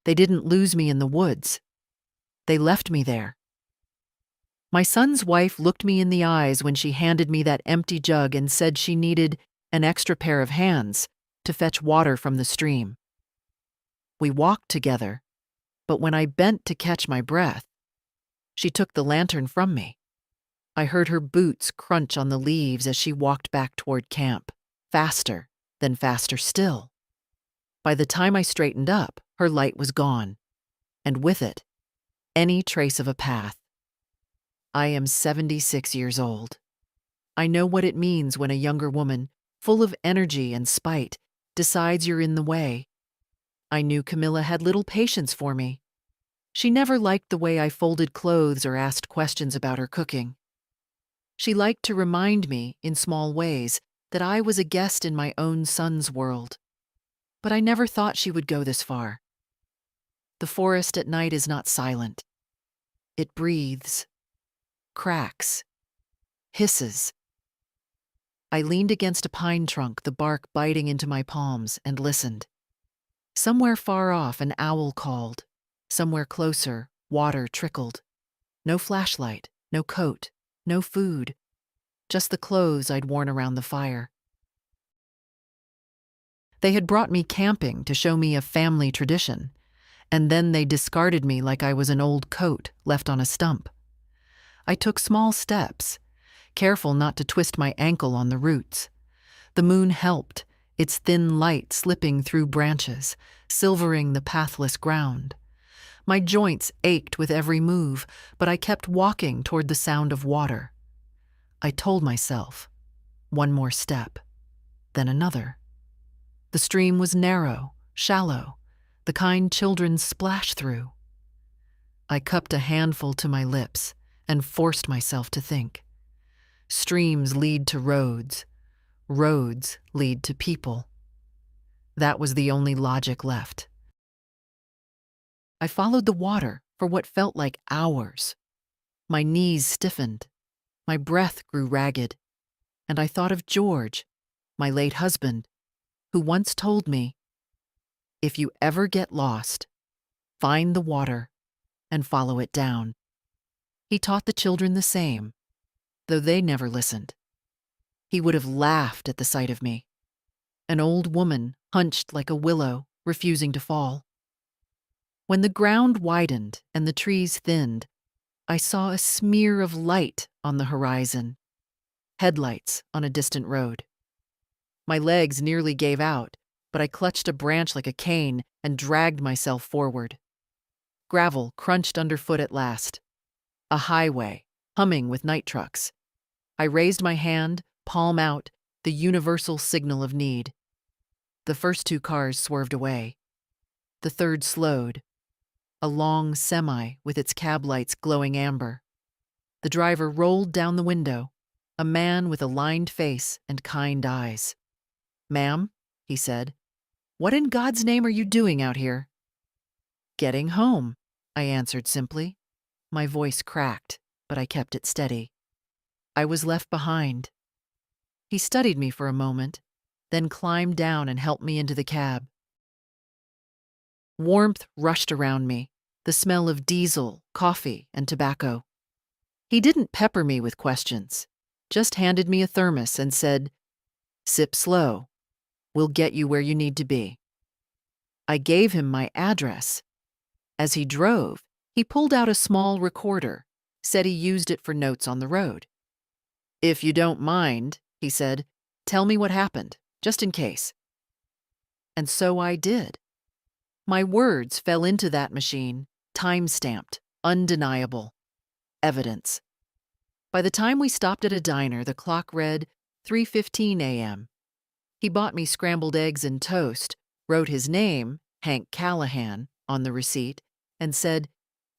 They didn't lose me in the woods. They left me there. My son's wife looked me in the eyes when she handed me that empty jug and said she needed an extra pair of hands to fetch water from the stream. We walked together, but when I bent to catch my breath, she took the lantern from me. I heard her boots crunch on the leaves as she walked back toward camp, faster, then faster still. By the time I straightened up, her light was gone, and with it, any trace of a path. I am 76 years old. I know what it means when a younger woman, full of energy and spite, decides you're in the way. I knew Camilla had little patience for me. She never liked the way I folded clothes or asked questions about her cooking. She liked to remind me, in small ways, that I was a guest in my own son's world. But I never thought she would go this far. The forest at night is not silent. It breathes, cracks, hisses. I leaned against a pine trunk, the bark biting into my palms, and listened. Somewhere far off, an owl called. Somewhere closer, water trickled. No flashlight, no coat, no food, just the clothes I'd worn around the fire. They had brought me camping to show me a family tradition, and then they discarded me like I was an old coat left on a stump. I took small steps, careful not to twist my ankle on the roots. The moon helped, its thin light slipping through branches, silvering the pathless ground. My joints ached with every move, but I kept walking toward the sound of water. I told myself, one more step, then another. The stream was narrow, shallow, the kind children splash through. I cupped a handful to my lips and forced myself to think. Streams lead to roads. Roads lead to people. That was the only logic left. I followed the water for what felt like hours. My knees stiffened. My breath grew ragged. And I thought of George, my late husband, who once told me, "If you ever get lost, find the water and follow it down." He taught the children the same, though they never listened. He would have laughed at the sight of me, an old woman hunched like a willow, refusing to fall. When the ground widened and the trees thinned, I saw a smear of light on the horizon, headlights on a distant road. My legs nearly gave out, but I clutched a branch like a cane and dragged myself forward. Gravel crunched underfoot at last. A highway, humming with night trucks. I raised my hand, palm out, the universal signal of need. The first two cars swerved away. The third slowed. A long semi with its cab lights glowing amber. The driver rolled down the window, a man with a lined face and kind eyes. "Ma'am," he said, "what in God's name are you doing out here?" "Getting home," I answered simply. My voice cracked, but I kept it steady. I was left behind. He studied me for a moment, then climbed down and helped me into the cab. Warmth rushed around me, the smell of diesel, coffee, and tobacco. He didn't pepper me with questions, just handed me a thermos and said, "Sip slow. We'll get you where you need to be." I gave him my address. As he drove, he pulled out a small recorder, said he used it for notes on the road. "If you don't mind," he said, "tell me what happened, just in case." And so I did. My words fell into that machine, time-stamped, undeniable. Evidence. By the time we stopped at a diner, the clock read 3:15 a.m. He bought me scrambled eggs and toast, wrote his name, Hank Callahan, on the receipt, and said,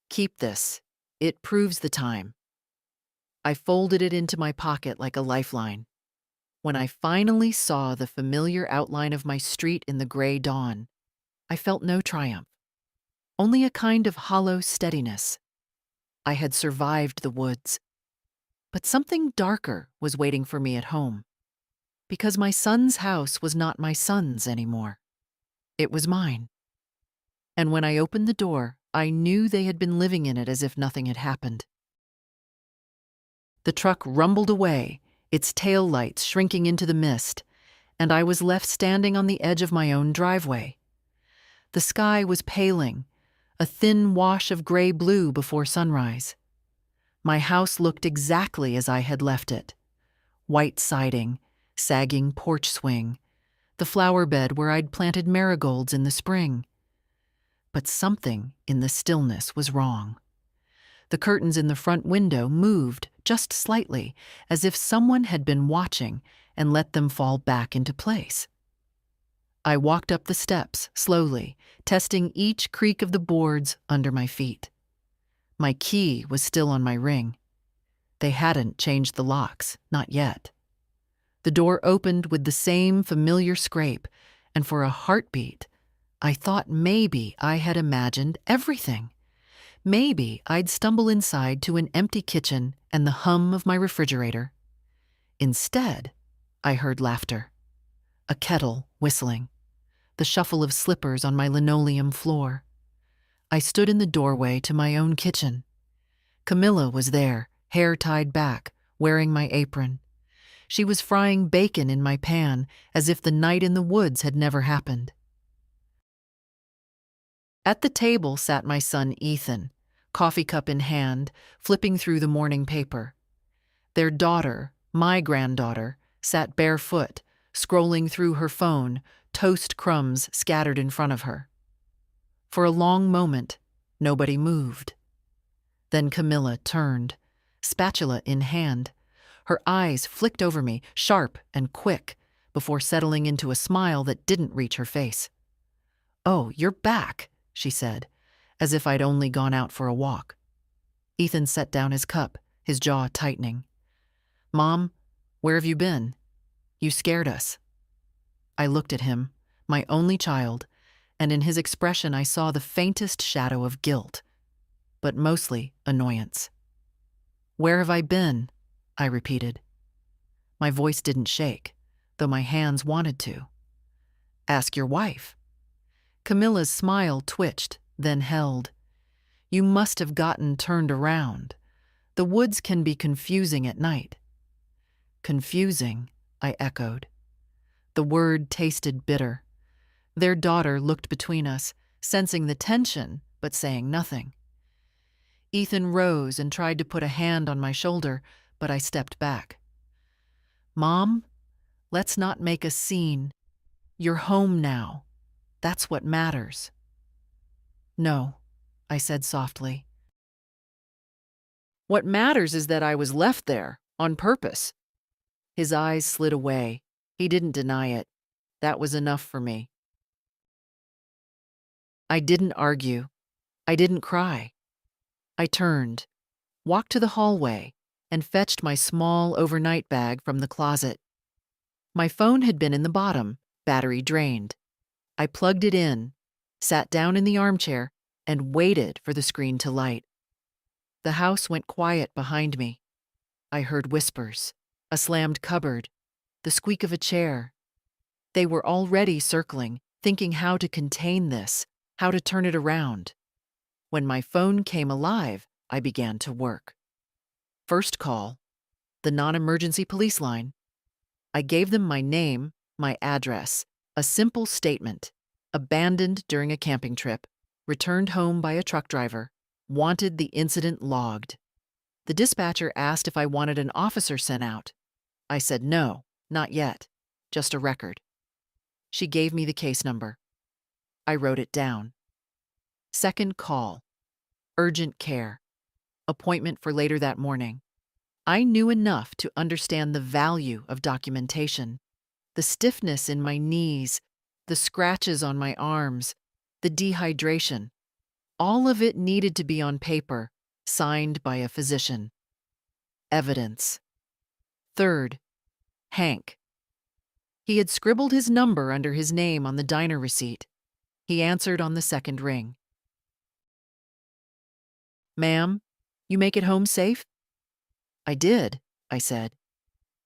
"Keep this. It proves the time." I folded it into my pocket like a lifeline. When I finally saw the familiar outline of my street in the gray dawn, I felt no triumph, only a kind of hollow steadiness. I had survived the woods. But something darker was waiting for me at home, because my son's house was not my son's anymore. It was mine. and when I opened the door, I knew they had been living in it as if nothing had happened. The truck rumbled away, its tail lights shrinking into the mist, and I was left standing on the edge of my own driveway. The sky was paling, a thin wash of gray-blue before sunrise. My house looked exactly as I had left it. White siding, sagging porch swing, the flower bed where I'd planted marigolds in the spring. But something in the stillness was wrong. The curtains in the front window moved just slightly, as if someone had been watching and let them fall back into place. I walked up the steps slowly, testing each creak of the boards under my feet. My key was still on my ring. They hadn't changed the locks, not yet. The door opened with the same familiar scrape, and for a heartbeat, I thought maybe I had imagined everything. Maybe I'd stumble inside to an empty kitchen and the hum of my refrigerator. Instead, I heard laughter, a kettle whistling, the shuffle of slippers on my linoleum floor. I stood in the doorway to my own kitchen. Camilla was there, hair tied back, wearing my apron. She was frying bacon in my pan as if the night in the woods had never happened. At the table sat my son Ethan, coffee cup in hand, flipping through the morning paper. Their daughter, my granddaughter, sat barefoot, scrolling through her phone, toast crumbs scattered in front of her. For a long moment, nobody moved. Then Camilla turned, spatula in hand. Her eyes flicked over me, sharp and quick, before settling into a smile that didn't reach her face. "Oh, you're back," she said, as if I'd only gone out for a walk. Ethan set down his cup, his jaw tightening. "Mom, where have you been? You scared us." I looked at him, my only child, and in his expression I saw the faintest shadow of guilt, but mostly annoyance. "Where have I been?" I repeated. My voice didn't shake, though my hands wanted to. "Ask your wife." Camilla's smile twitched, then held. "You must have gotten turned around. The woods can be confusing at night." "Confusing," I echoed. The word tasted bitter. Their daughter looked between us, sensing the tension, but saying nothing. Ethan rose and tried to put a hand on my shoulder, but I stepped back. "Mom, let's not make a scene. You're home now. That's what matters." "No," I said softly. "What matters is that I was left there, on purpose." His eyes slid away. He didn't deny it. That was enough for me. I didn't argue. I didn't cry. I turned, walked to the hallway, and fetched my small overnight bag from the closet. My phone had been in the bottom, battery drained. I plugged it in, sat down in the armchair, and waited for the screen to light. The house went quiet behind me. I heard whispers, a slammed cupboard, the squeak of a chair. They were already circling, thinking how to contain this, how to turn it around. When my phone came alive, I began to work. First call, the non-emergency police line. I gave them my name, my address, a simple statement: abandoned during a camping trip, returned home by a truck driver, wanted the incident logged. The dispatcher asked if I wanted an officer sent out. I said no, not yet, just a record. She gave me the case number. I wrote it down. Second call, urgent care, appointment for later that morning. I knew enough to understand the value of documentation. The stiffness in my knees, the scratches on my arms, the dehydration. All of it needed to be on paper, signed by a physician. Evidence. Third, Hank. He had scribbled his number under his name on the diner receipt. He answered on the second ring. "Ma'am, you make it home safe?" "I did," I said.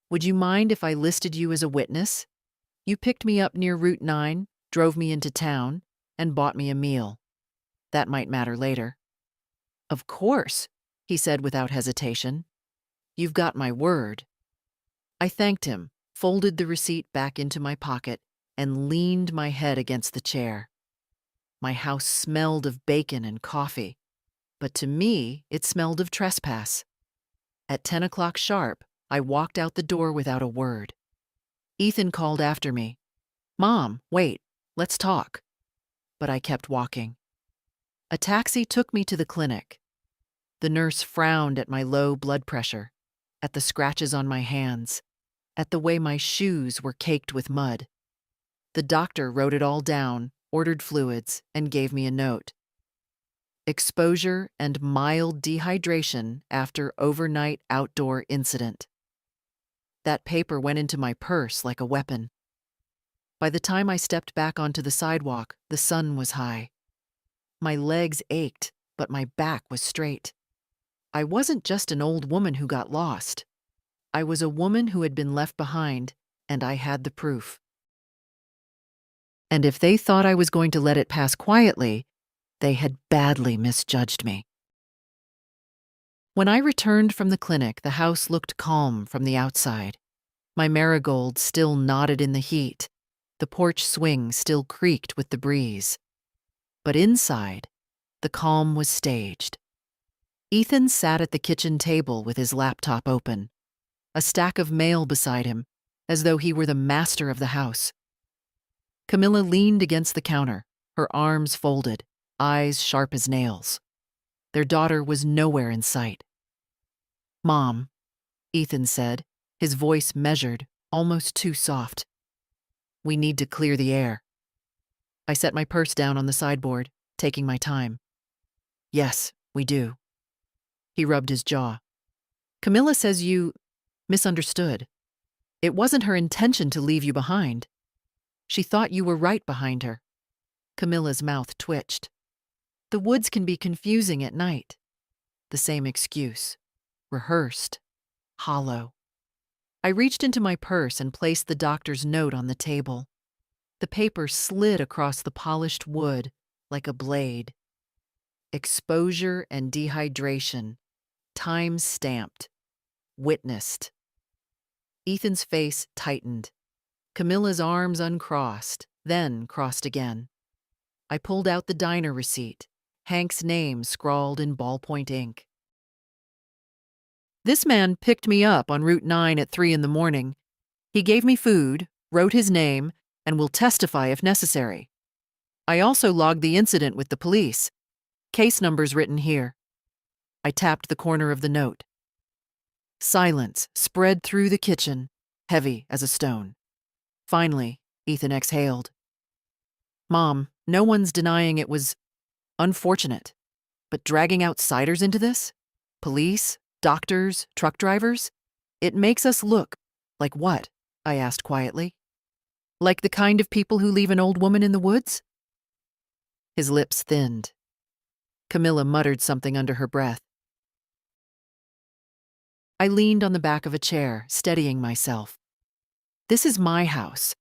"Would you mind if I listed you as a witness? You picked me up near Route 9, drove me into town, and bought me a meal. That might matter later. Of course, he said without hesitation. You've got my word. I thanked him, folded the receipt back into my pocket, and leaned my head against the chair. My house smelled of bacon and coffee, but to me, it smelled of trespass. At 10 o'clock sharp, I walked out the door without a word. Ethan called after me. Mom, wait, let's talk. But I kept walking. A taxi took me to the clinic. The nurse frowned at my low blood pressure, at the scratches on my hands, at the way my shoes were caked with mud. The doctor wrote it all down, ordered fluids, and gave me a note. Exposure and mild dehydration after overnight outdoor incident. That paper went into my purse like a weapon. By the time I stepped back onto the sidewalk, the sun was high. My legs ached, but my back was straight. I wasn't just an old woman who got lost. I was a woman who had been left behind, and I had the proof. And if they thought I was going to let it pass quietly, they had badly misjudged me. When I returned from the clinic, the house looked calm from the outside. My marigold still nodded in the heat. The porch swing still creaked with the breeze. But inside, the calm was staged. Ethan sat at the kitchen table with his laptop open, a stack of mail beside him, as though he were the master of the house. Camilla leaned against the counter, her arms folded, eyes sharp as nails. Their daughter was nowhere in sight. Mom, Ethan said, his voice measured, almost too soft. We need to clear the air. I set my purse down on the sideboard, taking my time. Yes, we do. He rubbed his jaw. Camilla says you misunderstood. It wasn't her intention to leave you behind. She thought you were right behind her. Camilla's mouth twitched. The woods can be confusing at night. The same excuse. Rehearsed. Hollow. I reached into my purse and placed the doctor's note on the table. The paper slid across the polished wood like a blade. Exposure and dehydration. Time stamped. Witnessed. Ethan's face tightened. Camilla's arms uncrossed, then crossed again. I pulled out the diner receipt, Hank's name scrawled in ballpoint ink. This man picked me up on Route 9 at 3 in the morning. He gave me food, wrote his name, and will testify if necessary. I also logged the incident with the police. Case numbers written here. I tapped the corner of the note. Silence spread through the kitchen, heavy as a stone. Finally, Ethan exhaled. Mom, no one's denying it was unfortunate. But dragging outsiders into this? Police, doctors, truck drivers? It makes us look like what? I asked quietly. Like the kind of people who leave an old woman in the woods? His lips thinned. Camilla muttered something under her breath. I leaned on the back of a chair, steadying myself. This is my house.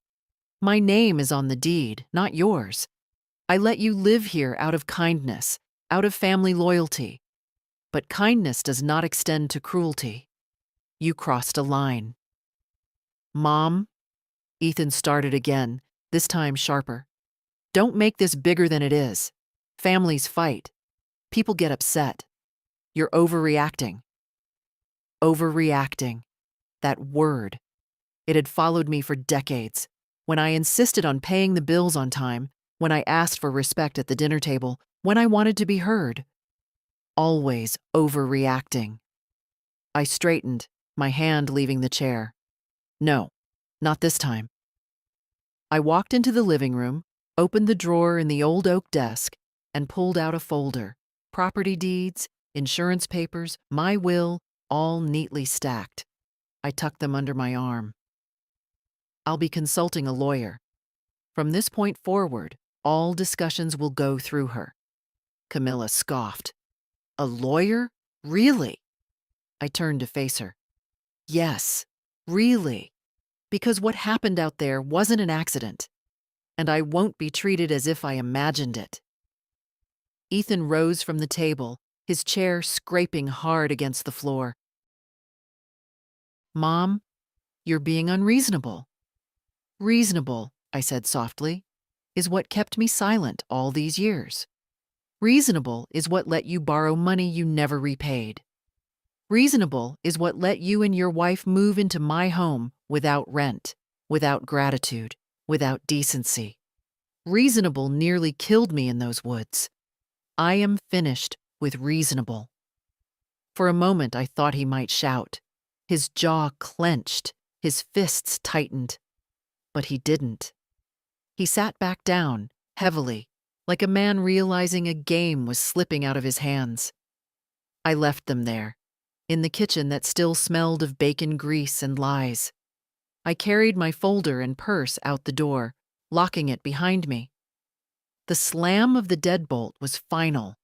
My name is on the deed, not yours. I let you live here out of kindness, out of family loyalty. But kindness does not extend to cruelty. You crossed a line. Mom? Ethan started again, this time sharper. Don't make this bigger than it is. Families fight. People get upset. You're overreacting. Overreacting. That word. It had followed me for decades. When I insisted on paying the bills on time, when I asked for respect at the dinner table, when I wanted to be heard. Always overreacting. I straightened, my hand leaving the chair. No, not this time. I walked into the living room, opened the drawer in the old oak desk, and pulled out a folder. Property deeds, insurance papers, my will, all neatly stacked. I tucked them under my arm. I'll be consulting a lawyer. From this point forward, all discussions will go through her. Camilla scoffed. A lawyer? Really? I turned to face her. Yes, really. Because what happened out there wasn't an accident. And I won't be treated as if I imagined it. Ethan rose from the table, his chair scraping hard against the floor. "Mom, you're being unreasonable." "Reasonable," I said softly, "is what kept me silent all these years. Reasonable is what let you borrow money you never repaid. Reasonable is what let you and your wife move into my home without rent, without gratitude, without decency. Reasonable nearly killed me in those woods. I am finished with reasonable." For a moment I thought he might shout. His jaw clenched, his fists tightened. But he didn't. He sat back down, heavily, like a man realizing a game was slipping out of his hands. I left them there, in the kitchen that still smelled of bacon grease and lies. I carried my folder and purse out the door, locking it behind me. The slam of the deadbolt was final,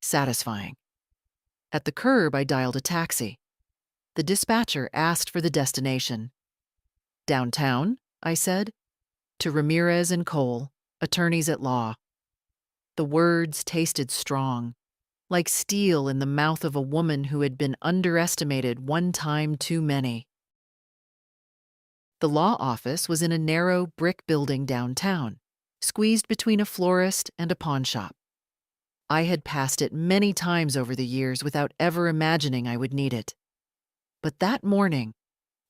satisfying. At the curb, I dialed a taxi. The dispatcher asked for the destination. "Downtown," I said, "to Ramirez and Cole, attorneys at law." The words tasted strong, like steel in the mouth of a woman who had been underestimated one time too many. The law office was in a narrow brick building downtown, squeezed between a florist and a pawnshop. I had passed it many times over the years without ever imagining I would need it. But that morning,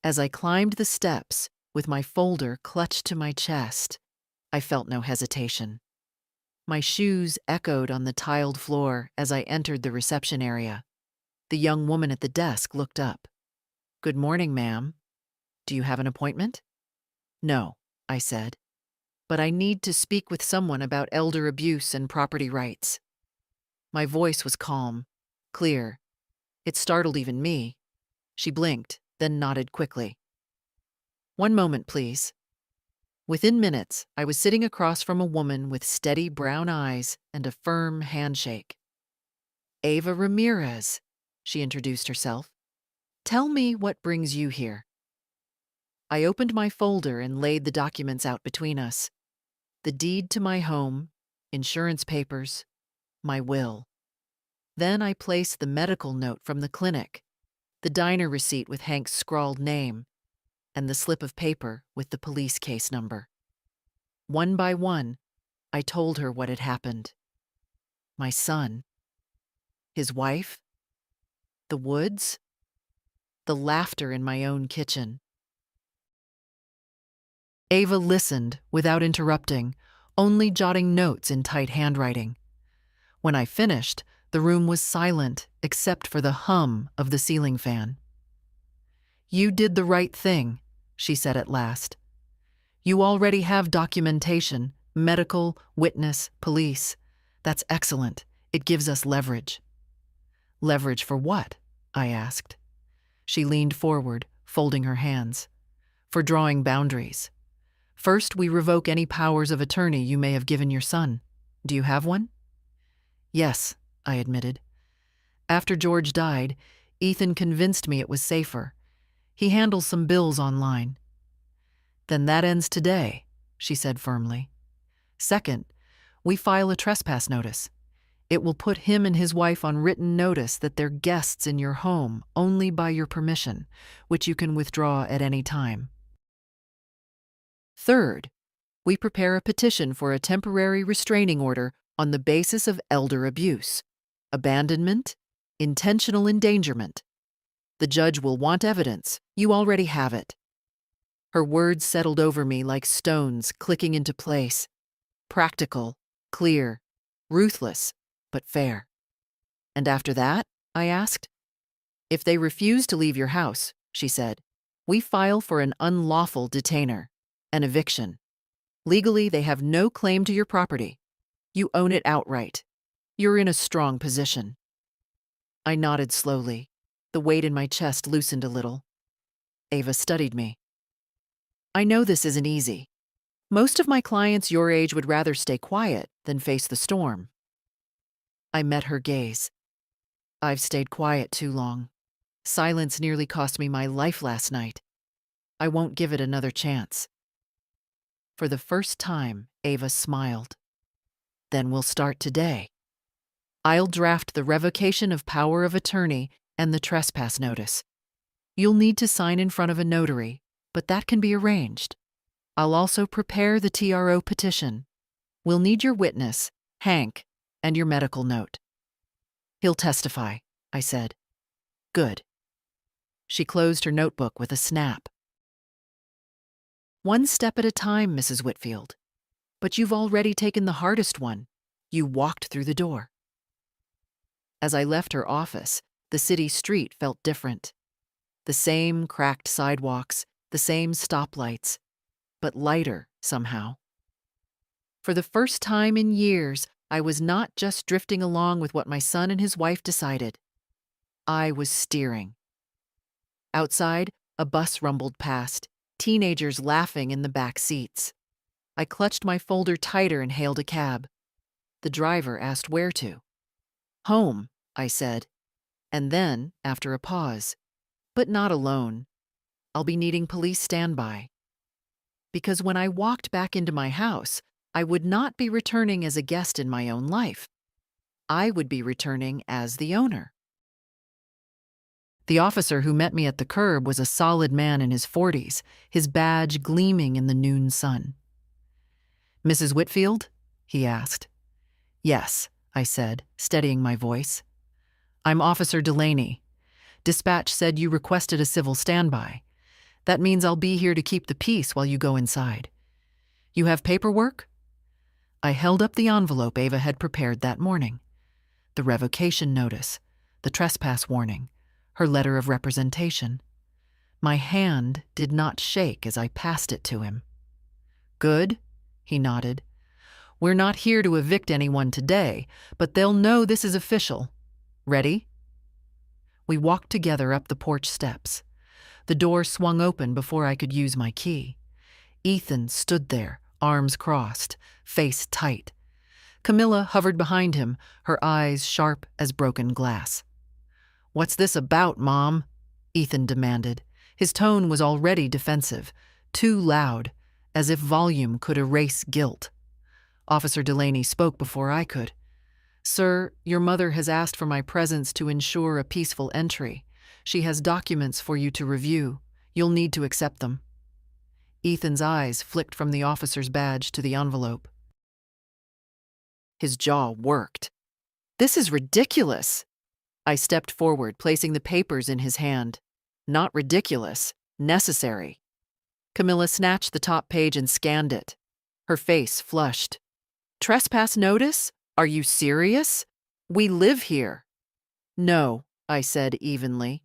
as I climbed the steps with my folder clutched to my chest, I felt no hesitation. My shoes echoed on the tiled floor as I entered the reception area. The young woman at the desk looked up. "Good morning, ma'am. Do you have an appointment?" "No," I said, "but I need to speak with someone about elder abuse and property rights." My voice was calm, clear. It startled even me. She blinked, then nodded quickly. "One moment, please." Within minutes, I was sitting across from a woman with steady brown eyes and a firm handshake. "Ava Ramirez," she introduced herself. "Tell me what brings you here." I opened my folder and laid the documents out between us. The deed to my home, insurance papers, my will. Then I placed the medical note from the clinic, the diner receipt with Hank's scrawled name, and the slip of paper with the police case number. One by one, I told her what had happened. My son, his wife, the woods, the laughter in my own kitchen. Ava listened without interrupting, only jotting notes in tight handwriting. When I finished, the room was silent except for the hum of the ceiling fan. "You did the right thing," she said at last. "You already have documentation, medical, witness, police. That's excellent. It gives us leverage." "Leverage for what?" I asked. She leaned forward, folding her hands. "For drawing boundaries. First, we revoke any powers of attorney you may have given your son. Do you have one?" "Yes," I admitted. "After George died, Ethan convinced me it was safer. He handles some bills online." "Then that ends today," she said firmly. "Second, we file a trespass notice. It will put him and his wife on written notice that they're guests in your home only by your permission, which you can withdraw at any time. Third, we prepare a petition for a temporary restraining order on the basis of elder abuse, abandonment, intentional endangerment. The judge will want evidence. You already have it." Her words settled over me like stones clicking into place. Practical, clear, ruthless, but fair. "And after that?" I asked. "If they refuse to leave your house," she said, "we file for an unlawful detainer, an eviction. Legally, they have no claim to your property. You own it outright. You're in a strong position." I nodded slowly. The weight in my chest loosened a little. Ava studied me. "I know this isn't easy. Most of my clients your age would rather stay quiet than face the storm." I met her gaze. "I've stayed quiet too long. Silence nearly cost me my life last night. I won't give it another chance." For the first time, Ava smiled. "Then we'll start today." I'll draft the revocation of power of attorney and the trespass notice. You'll need to sign in front of a notary, but that can be arranged. I'll also prepare the TRO petition. We'll need your witness, Hank, and your medical note. He'll testify, I said. Good. She closed her notebook with a snap. One step at a time, Mrs. Whitfield. But you've already taken the hardest one. You walked through the door. As I left her office, the city street felt different. The same cracked sidewalks, the same stoplights, but lighter somehow. For the first time in years, I was not just drifting along with what my son and his wife decided. I was steering. Outside, a bus rumbled past, teenagers laughing in the back seats. I clutched my folder tighter and hailed a cab. The driver asked where to. Home, I said, and then, after a pause, but not alone. I'll be needing police standby. Because when I walked back into my house, I would not be returning as a guest in my own life. I would be returning as the owner. The officer who met me at the curb was a solid man in his 40s, his badge gleaming in the noon sun. Mrs. Whitfield? He asked. Yes, I said, steadying my voice. I'm Officer Delaney. Dispatch said you requested a civil standby. That means I'll be here to keep the peace while you go inside. You have paperwork? I held up the envelope Ava had prepared that morning. The revocation notice, the trespass warning, her letter of representation. My hand did not shake as I passed it to him. Good, he nodded. We're not here to evict anyone today, but they'll know this is official. Ready? We walked together up the porch steps. The door swung open before I could use my key. Ethan stood there, arms crossed, face tight. Camilla hovered behind him, her eyes sharp as broken glass. What's this about, Mom? Ethan demanded. His tone was already defensive, too loud, as if volume could erase guilt. Officer Delaney spoke before I could. Sir, your mother has asked for my presence to ensure a peaceful entry. She has documents for you to review. You'll need to accept them. Ethan's eyes flicked from the officer's badge to the envelope. His jaw worked. This is ridiculous. I stepped forward, placing the papers in his hand. Not ridiculous, necessary. Camilla snatched the top page and scanned it. Her face flushed. Trespass notice? Are you serious? We live here. No, I said evenly.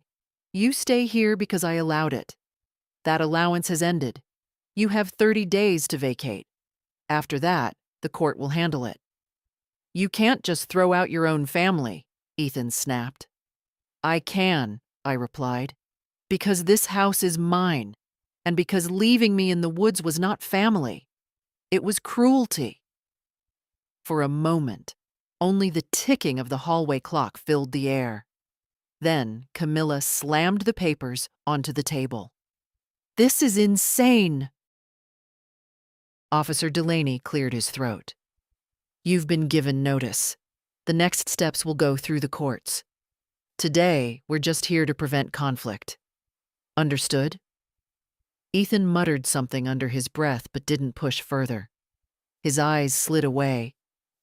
You stay here because I allowed it. That allowance has ended. You have 30 days to vacate. After that, the court will handle it. You can't just throw out your own family, Ethan snapped. I can, I replied, because this house is mine, and because leaving me in the woods was not family. It was cruelty. For a moment, only the ticking of the hallway clock filled the air. Then Camilla slammed the papers onto the table. This is insane. Officer Delaney cleared his throat. You've been given notice. The next steps will go through the courts. Today, we're just here to prevent conflict. Understood? Ethan muttered something under his breath but didn't push further. His eyes slid away,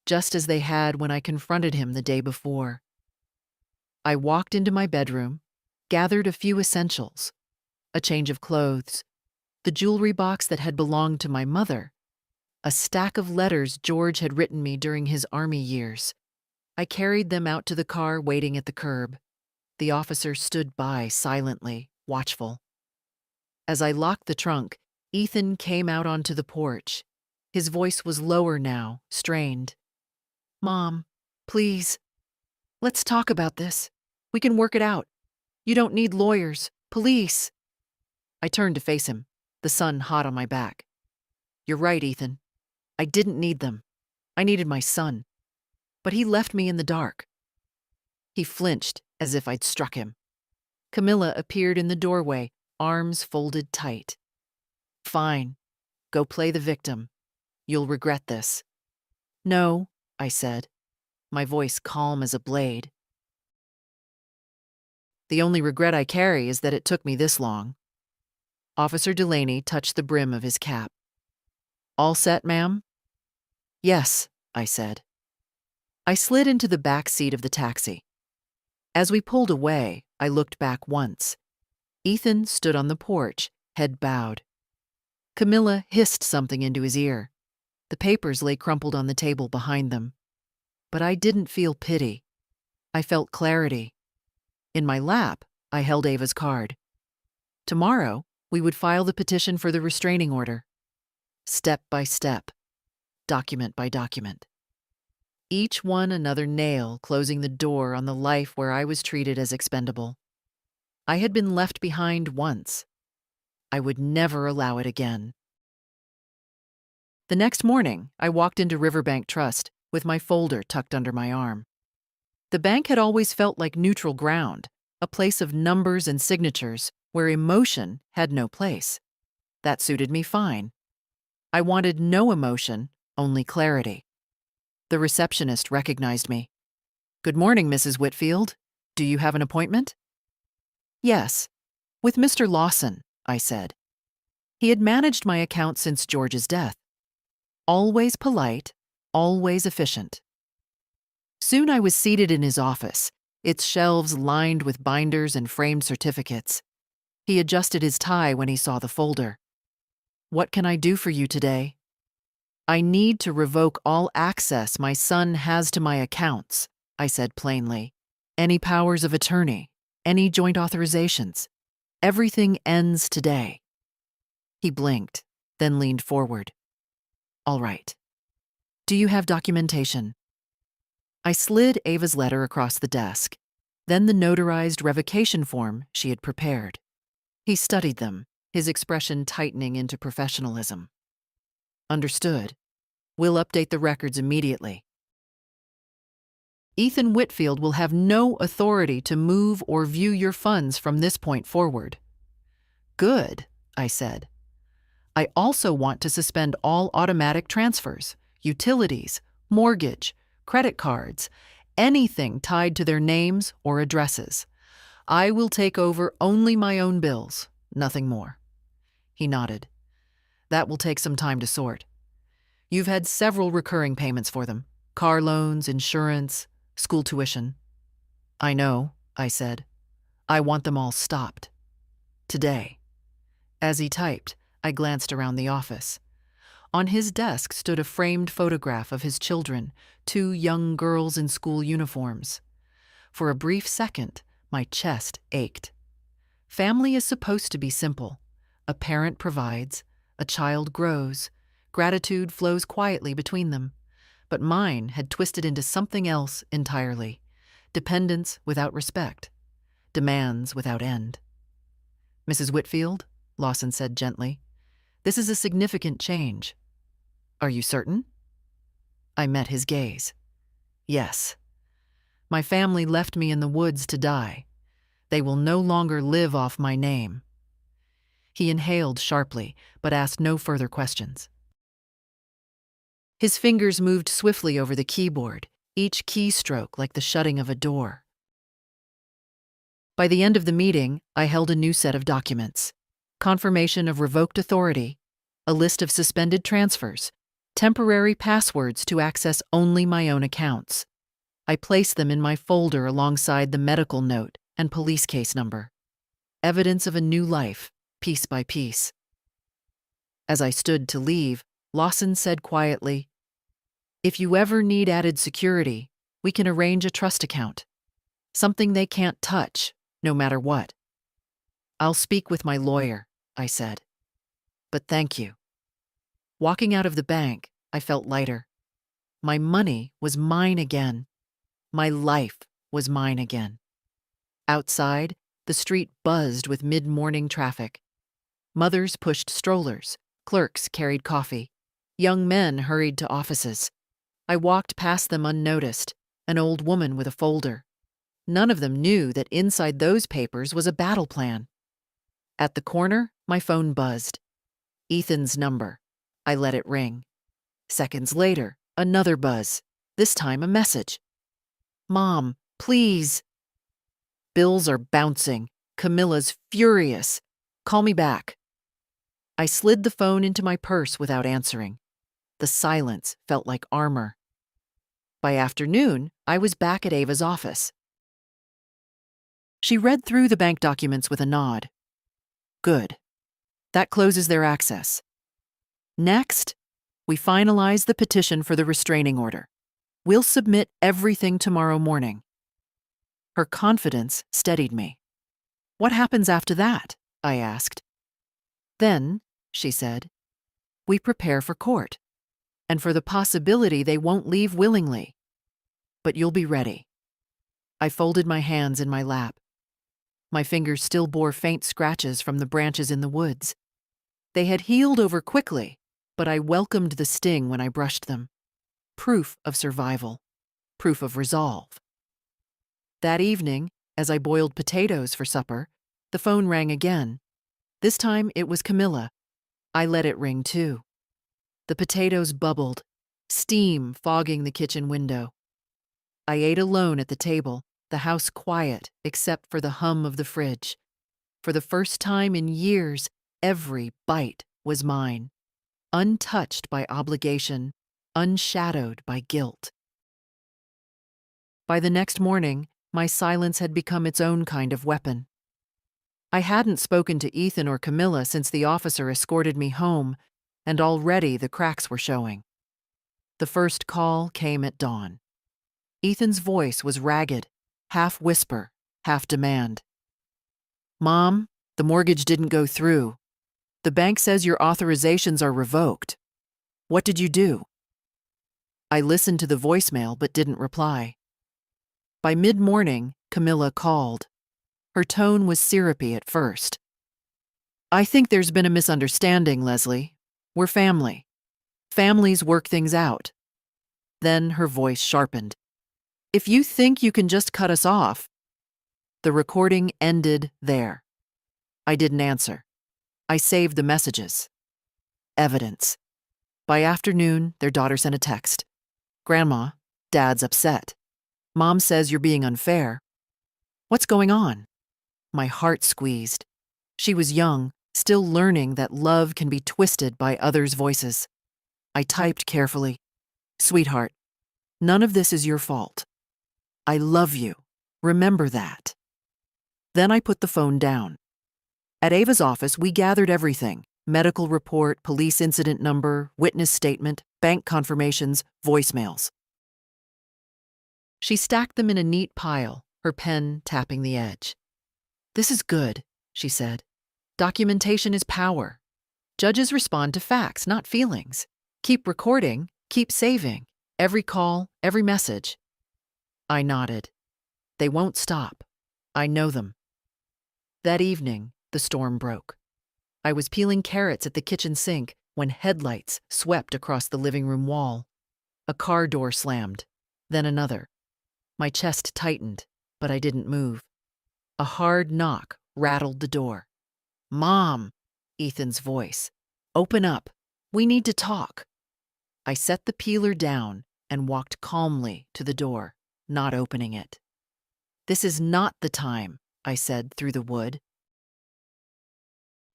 just as they had when I confronted him the day before. I walked into my bedroom, gathered a few essentials, a change of clothes, the jewelry box that had belonged to my mother, a stack of letters George had written me during his army years. I carried them out to the car waiting at the curb. The officer stood by silently, watchful. As I locked the trunk, Ethan came out onto the porch. His voice was lower now, strained. Mom, please, let's talk about this. We can work it out. You don't need lawyers, police. I turned to face him, the sun hot on my back. You're right, Ethan. I didn't need them. I needed my son. But he left me in the dark. He flinched as if I'd struck him. Camilla appeared in the doorway, arms folded tight. Fine. Go play the victim. You'll regret this. No, I said. my voice calm as a blade. The only regret I carry is that it took me this long. Officer Delaney touched the brim of his cap. All set, ma'am? Yes, I said. I slid into the back seat of the taxi. As we pulled away, I looked back once. Ethan stood on the porch, head bowed. Camilla hissed something into his ear. The papers lay crumpled on the table behind them. But I didn't feel pity. I felt clarity. In my lap, I held Ava's card. Tomorrow, we would file the petition for the restraining order. Step by step, document by document. Each one another nail closing the door on the life where I was treated as expendable. I had been left behind once. I would never allow it again. The next morning, I walked into Riverbank Trust with my folder tucked under my arm. The bank had always felt like neutral ground, a place of numbers and signatures where emotion had no place. That suited me fine. I wanted no emotion, only clarity. The receptionist recognized me. Good morning, Mrs. Whitfield. Do you have an appointment? Yes, with Mr. Lawson, I said. He had managed my account since George's death. Always polite, always efficient. Soon I was seated in his office, its shelves lined with binders and framed certificates. He adjusted his tie when he saw the folder. What can I do for you today? I need to revoke all access my son has to my accounts, I said plainly. Any powers of attorney, any joint authorizations. Everything ends today. He blinked, then leaned forward. All right. Do you have documentation? I slid Ava's letter across the desk, then the notarized revocation form she had prepared. He studied them, his expression tightening into professionalism. Understood. We'll update the records immediately. Ethan Whitfield will have no authority to move or view your funds from this point forward. Good, I said. I also want to suspend all automatic transfers, utilities, mortgage, credit cards, anything tied to their names or addresses. I will take over only my own bills, nothing more. He nodded. That will take some time to sort. You've had several recurring payments for them. Car loans, insurance, school tuition. I know, I said. I want them all stopped. Today. As he typed, I glanced around the office. On his desk stood a framed photograph of his children, 2 young girls in school uniforms. For a brief second, my chest ached. Family is supposed to be simple. A parent provides, a child grows, gratitude flows quietly between them. But mine had twisted into something else entirely. Dependence without respect. Demands without end. Mrs. Whitfield, Lawson said gently, this is a significant change. Are you certain? I met his gaze. Yes. My family left me in the woods to die. They will no longer live off my name. He inhaled sharply, but asked no further questions. His fingers moved swiftly over the keyboard, each keystroke like the shutting of a door. By the end of the meeting, I held a new set of documents. Confirmation of revoked authority, a list of suspended transfers, temporary passwords to access only my own accounts. I placed them in my folder alongside the medical note and police case number. Evidence of a new life, piece by piece. As I stood to leave, Lawson said quietly, if you ever need added security, we can arrange a trust account. Something they can't touch, no matter what. I'll speak with my lawyer, I said. But thank you. Walking out of the bank, I felt lighter. My money was mine again. My life was mine again. Outside, the street buzzed with mid-morning traffic. Mothers pushed strollers, clerks carried coffee. Young men hurried to offices. I walked past them unnoticed, an old woman with a folder. None of them knew that inside those papers was a battle plan. At the corner, my phone buzzed. Ethan's number. I let it ring. Seconds later, another buzz, this time a message. Mom, please. Bills are bouncing. Camilla's furious. Call me back. I slid the phone into my purse without answering. The silence felt like armor. By afternoon, I was back at Ava's office. She read through the bank documents with a nod. Good. That closes their access. Next, we finalize the petition for the restraining order. We'll submit everything tomorrow morning. Her confidence steadied me. What happens after that? I asked. Then, she said, we prepare for court, and for the possibility they won't leave willingly. But you'll be ready. I folded my hands in my lap. My fingers still bore faint scratches from the branches in the woods. They had healed over quickly, but I welcomed the sting when I brushed them. Proof of survival. Proof of resolve. That evening, as I boiled potatoes for supper, the phone rang again. This time it was Camilla. I let it ring too. The potatoes bubbled, steam fogging the kitchen window. I ate alone at the table, the house quiet except for the hum of the fridge. For the first time in years, every bite was mine, untouched by obligation, unshadowed by guilt. By the next morning, my silence had become its own kind of weapon. I hadn't spoken to Ethan or Camilla since the officer escorted me home, and already the cracks were showing. The first call came at dawn. Ethan's voice was ragged, half whisper, half demand. Mom, the mortgage didn't go through. The bank says your authorizations are revoked. What did you do? I listened to the voicemail but didn't reply. By mid-morning, Camilla called. Her tone was syrupy at first. I think there's been a misunderstanding, Leslie. We're family. Families work things out. Then her voice sharpened. If you think you can just cut us off. The recording ended there. I didn't answer. I saved the messages. Evidence. By afternoon, their daughter sent a text. Grandma, Dad's upset. Mom says you're being unfair. What's going on? My heart squeezed. She was young, still learning that love can be twisted by others' voices. I typed carefully. Sweetheart, none of this is your fault. I love you. Remember that. Then I put the phone down. At Ava's office, we gathered everything. Medical report, police incident number, witness statement, bank confirmations, voicemails. She stacked them in a neat pile, her pen tapping the edge. This is good, she said. Documentation is power. Judges respond to facts, not feelings. Keep recording, keep saving. Every call, every message. I nodded. They won't stop. I know them. That evening, the storm broke. I was peeling carrots at the kitchen sink when headlights swept across the living room wall. A car door slammed, then another. My chest tightened, but I didn't move. A hard knock rattled the door. Mom, Ethan's voice. Open up. We need to talk. I set the peeler down and walked calmly to the door, not opening it. This is not the time, I said through the wood.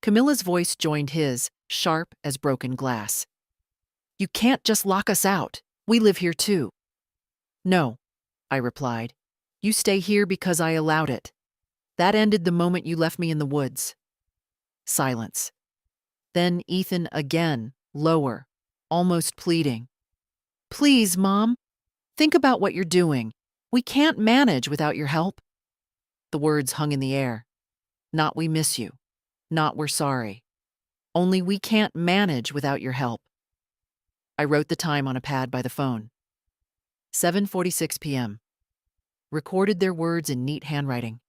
Camilla's voice joined his, sharp as broken glass. You can't just lock us out. We live here too. No, I replied. You stay here because I allowed it. That ended the moment you left me in the woods. Silence. Then Ethan again, lower, almost pleading. Please, Mom, think about what you're doing. We can't manage without your help. The words hung in the air. Not we miss you. Not we're sorry. Only we can't manage without your help. I wrote the time on a pad by the phone. 7:46 p.m. Recorded their words in neat handwriting.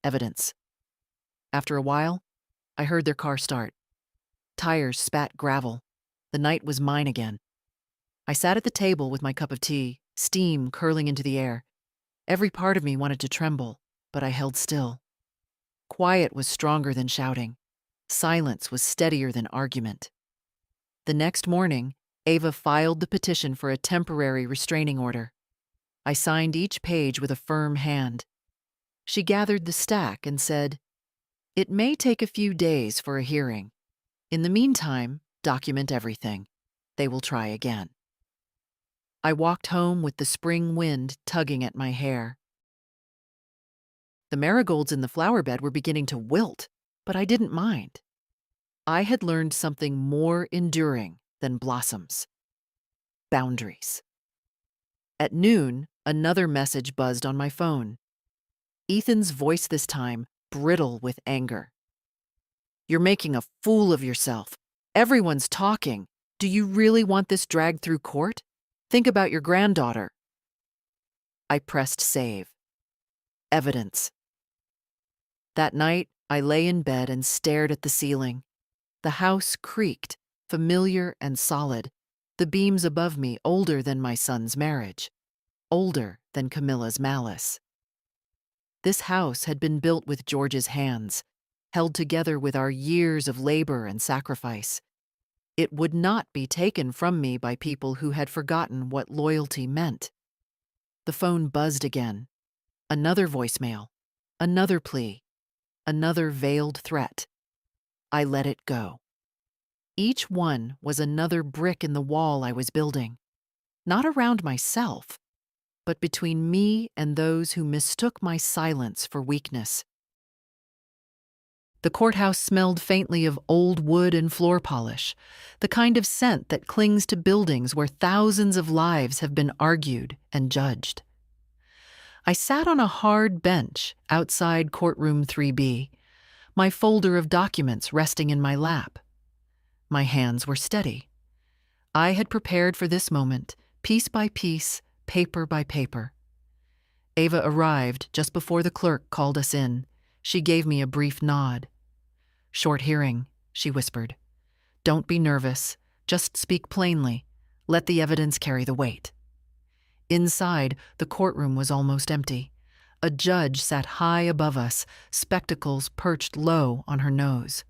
Evidence. After a while, I heard their car start. Tires spat gravel. The night was mine again. I sat at the table with my cup of tea, steam curling into the air. Every part of me wanted to tremble, but I held still. Quiet was stronger than shouting. Silence was steadier than argument. The next morning, Ava filed the petition for a temporary restraining order. I signed each page with a firm hand. She gathered the stack and said, "It may take a few days for a hearing. In the meantime, document everything. They will try again." I walked home with the spring wind tugging at my hair. The marigolds in the flower bed were beginning to wilt, but I didn't mind. I had learned something more enduring than blossoms: boundaries. At noon, another message buzzed on my phone. Ethan's voice this time, brittle with anger. "You're making a fool of yourself. Everyone's talking. Do you really want this dragged through court? Think about your granddaughter." I pressed save. Evidence. That night, I lay in bed and stared at the ceiling. The house creaked, familiar and solid, the beams above me older than my son's marriage, older than Camilla's malice. This house had been built with George's hands, held together with our years of labor and sacrifice. It would not be taken from me by people who had forgotten what loyalty meant. The phone buzzed again. Another voicemail, another plea, another veiled threat. I let it go. Each one was another brick in the wall I was building, not around myself, but between me and those who mistook my silence for weakness. The courthouse smelled faintly of old wood and floor polish, the kind of scent that clings to buildings where thousands of lives have been argued and judged. I sat on a hard bench outside courtroom 3B, my folder of documents resting in my lap. My hands were steady. I had prepared for this moment, piece by piece, paper by paper. Ava arrived just before the clerk called us in. She gave me a brief nod. "Short hearing," she whispered. "Don't be nervous. Just speak plainly. Let the evidence carry the weight." Inside, the courtroom was almost empty. A judge sat high above us, spectacles perched low on her nose.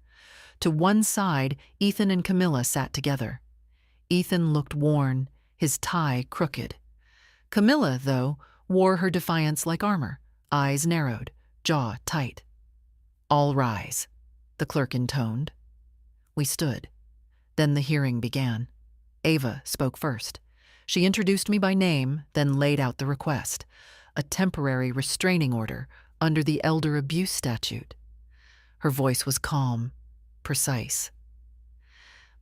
To one side, Ethan and Camilla sat together. Ethan looked worn, his tie crooked. Camilla, though, wore her defiance like armor, eyes narrowed, jaw tight. "All rise," the clerk intoned. We stood. Then the hearing began. Ava spoke first. She introduced me by name, then laid out the request: a temporary restraining order under the elder abuse statute. Her voice was calm, precise.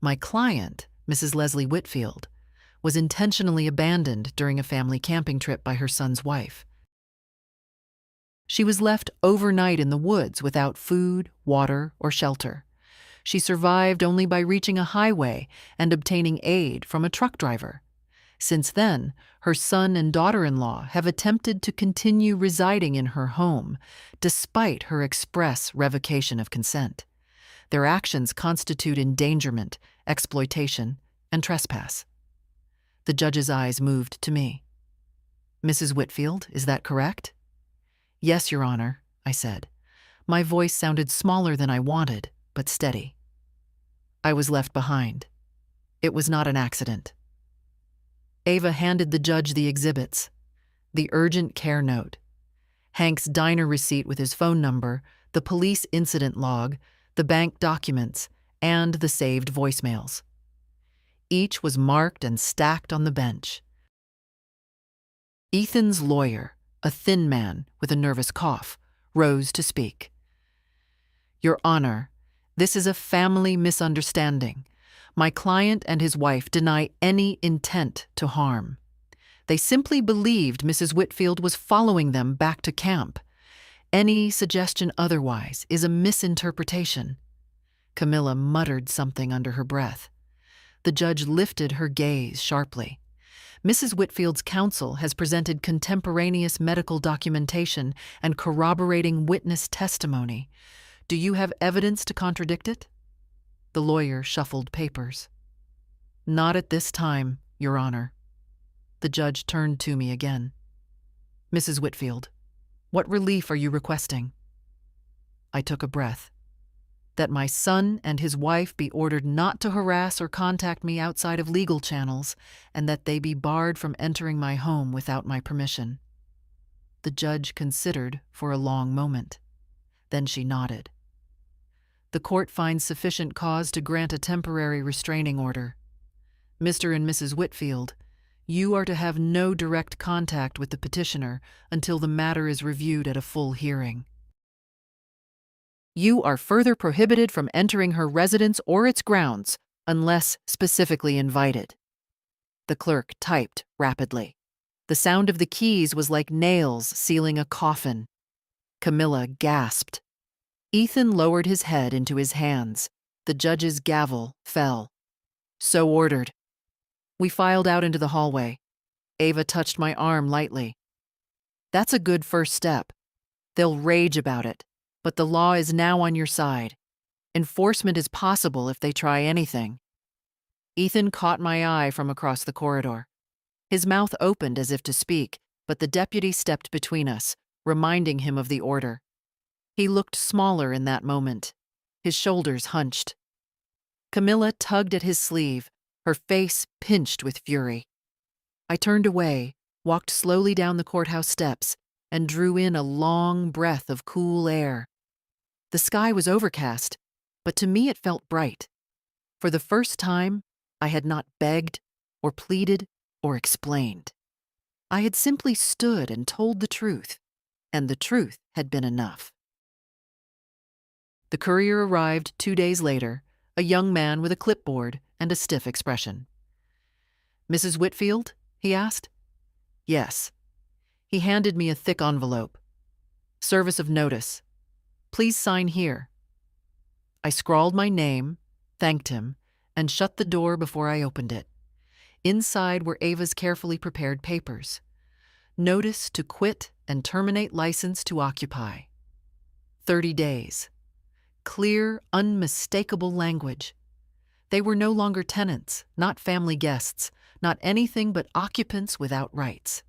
My client, Mrs. Leslie Whitfield, was intentionally abandoned during a family camping trip by her son's wife. She was left overnight in the woods without food, water, or shelter. She survived only by reaching a highway and obtaining aid from a truck driver. Since then, her son and daughter-in-law have attempted to continue residing in her home, despite her express revocation of consent. Their actions constitute endangerment, exploitation, and trespass. The judge's eyes moved to me. "Mrs. Whitfield, is that correct?" "Yes, Your Honor," I said. My voice sounded smaller than I wanted, but steady. I was left behind. It was not an accident. Ava handed the judge the exhibits: the urgent care note, Hank's diner receipt with his phone number, the police incident log, the bank documents, and the saved voicemails. Each was marked and stacked on the bench. Ethan's lawyer, a thin man with a nervous cough, rose to speak. "Your Honor, this is a family misunderstanding. My client and his wife deny any intent to harm. They simply believed Mrs. Whitfield was following them back to camp. Any suggestion otherwise is a misinterpretation." Camilla muttered something under her breath. The judge lifted her gaze sharply. "Mrs. Whitfield's counsel has presented contemporaneous medical documentation and corroborating witness testimony. Do you have evidence to contradict it?" The lawyer shuffled papers. "Not at this time, Your Honor." The judge turned to me again. "Mrs. Whitfield, what relief are you requesting?" I took a breath. that my son and his wife be ordered not to harass or contact me outside of legal channels, and that they be barred from entering my home without my permission. The judge considered for a long moment. Then she nodded. The court finds sufficient cause to grant a temporary restraining order. Mr. and Mrs. Whitfield, you are to have no direct contact with the petitioner until the matter is reviewed at a full hearing. You are further prohibited from entering her residence or its grounds unless specifically invited. The clerk typed rapidly. The sound of the keys was like nails sealing a coffin. Camilla gasped. Ethan lowered his head into his hands. The judge's gavel fell. So ordered. We filed out into the hallway. Ava touched my arm lightly. That's a good first step. They'll rage about it, but the law is now on your side. Enforcement is possible if they try anything. Ethan caught my eye from across the corridor. His mouth opened as if to speak, but the deputy stepped between us, reminding him of the order. He looked smaller in that moment, his shoulders hunched. Camilla tugged at his sleeve, her face pinched with fury. I turned away, walked slowly down the courthouse steps, and drew in a long breath of cool air. The sky was overcast, but to me it felt bright. For the first time, I had not begged or pleaded or explained. I had simply stood and told the truth, and the truth had been enough. The courier arrived 2 days later, a young man with a clipboard and a stiff expression. "Mrs. Whitfield?" he asked. "Yes." He handed me a thick envelope. "Service of notice. Please sign here." I scrawled my name, thanked him, and shut the door before I opened it. Inside were Ava's carefully prepared papers. Notice to quit and terminate license to occupy. 30 days. Clear, unmistakable language. They were no longer tenants, not family guests, not anything but occupants without rights.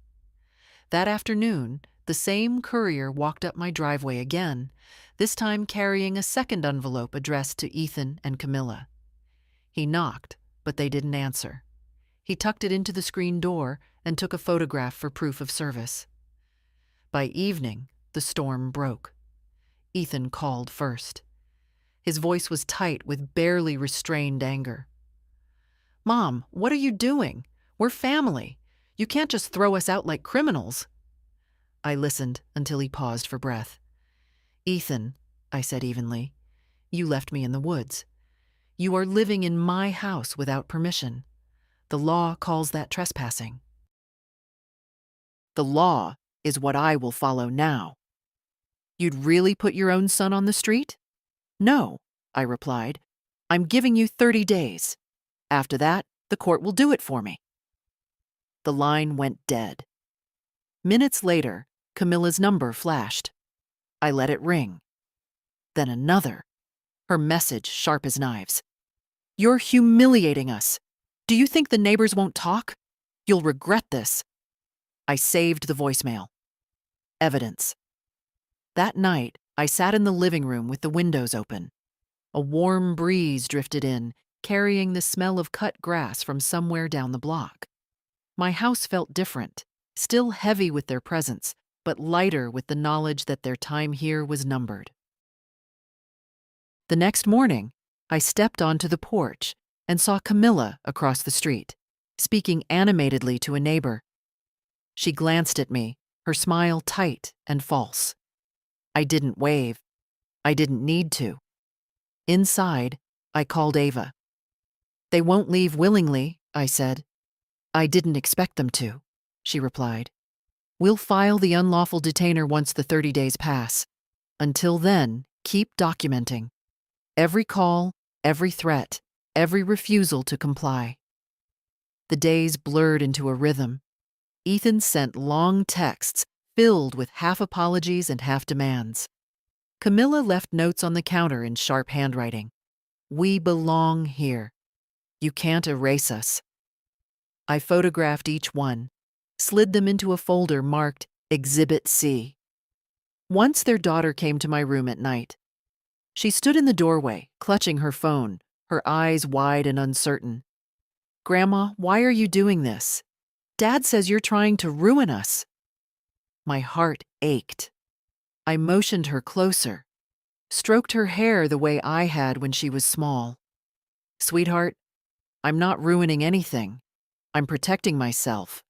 That afternoon, the same courier walked up my driveway again, this time carrying a second envelope addressed to Ethan and Camilla. He knocked, but they didn't answer. He tucked it into the screen door and took a photograph for proof of service. By evening, the storm broke. Ethan called first. His voice was tight with barely restrained anger. "Mom, what are you doing? We're family. You can't just throw us out like criminals." I listened until he paused for breath. "Ethan," I said evenly, "you left me in the woods. You are living in my house without permission. The law calls that trespassing." "The law is what I will follow now." "You'd really put your own son on the street?" "No," I replied. "I'm giving you 30 days. After that, the court will do it for me." The line went dead. Minutes later, Camilla's number flashed. I let it ring. Then another. Her message sharp as knives. "You're humiliating us. Do you think the neighbors won't talk? You'll regret this." I saved the voicemail. Evidence. That night, I sat in the living room with the windows open. A warm breeze drifted in, carrying the smell of cut grass from somewhere down the block. My house felt different, still heavy with their presence, but lighter with the knowledge that their time here was numbered. The next morning, I stepped onto the porch and saw Camilla across the street, speaking animatedly to a neighbor. She glanced at me, her smile tight and false. I didn't wave. I didn't need to. Inside, I called Ava. "They won't leave willingly," I said. "I didn't expect them to," she replied. "We'll file the unlawful detainer once the 30 days pass. Until then, keep documenting. Every call, every threat, every refusal to comply." The days blurred into a rhythm. Ethan sent long texts filled with half apologies and half demands. Camilla left notes on the counter in sharp handwriting. "We belong here. You can't erase us." I photographed each one, slid them into a folder marked Exhibit C. Once their daughter came to my room at night. She stood in the doorway, clutching her phone, her eyes wide and uncertain. "Grandma, why are you doing this? Dad says you're trying to ruin us." My heart ached. I motioned her closer, stroked her hair the way I had when she was small. "Sweetheart, I'm not ruining anything. I'm protecting myself.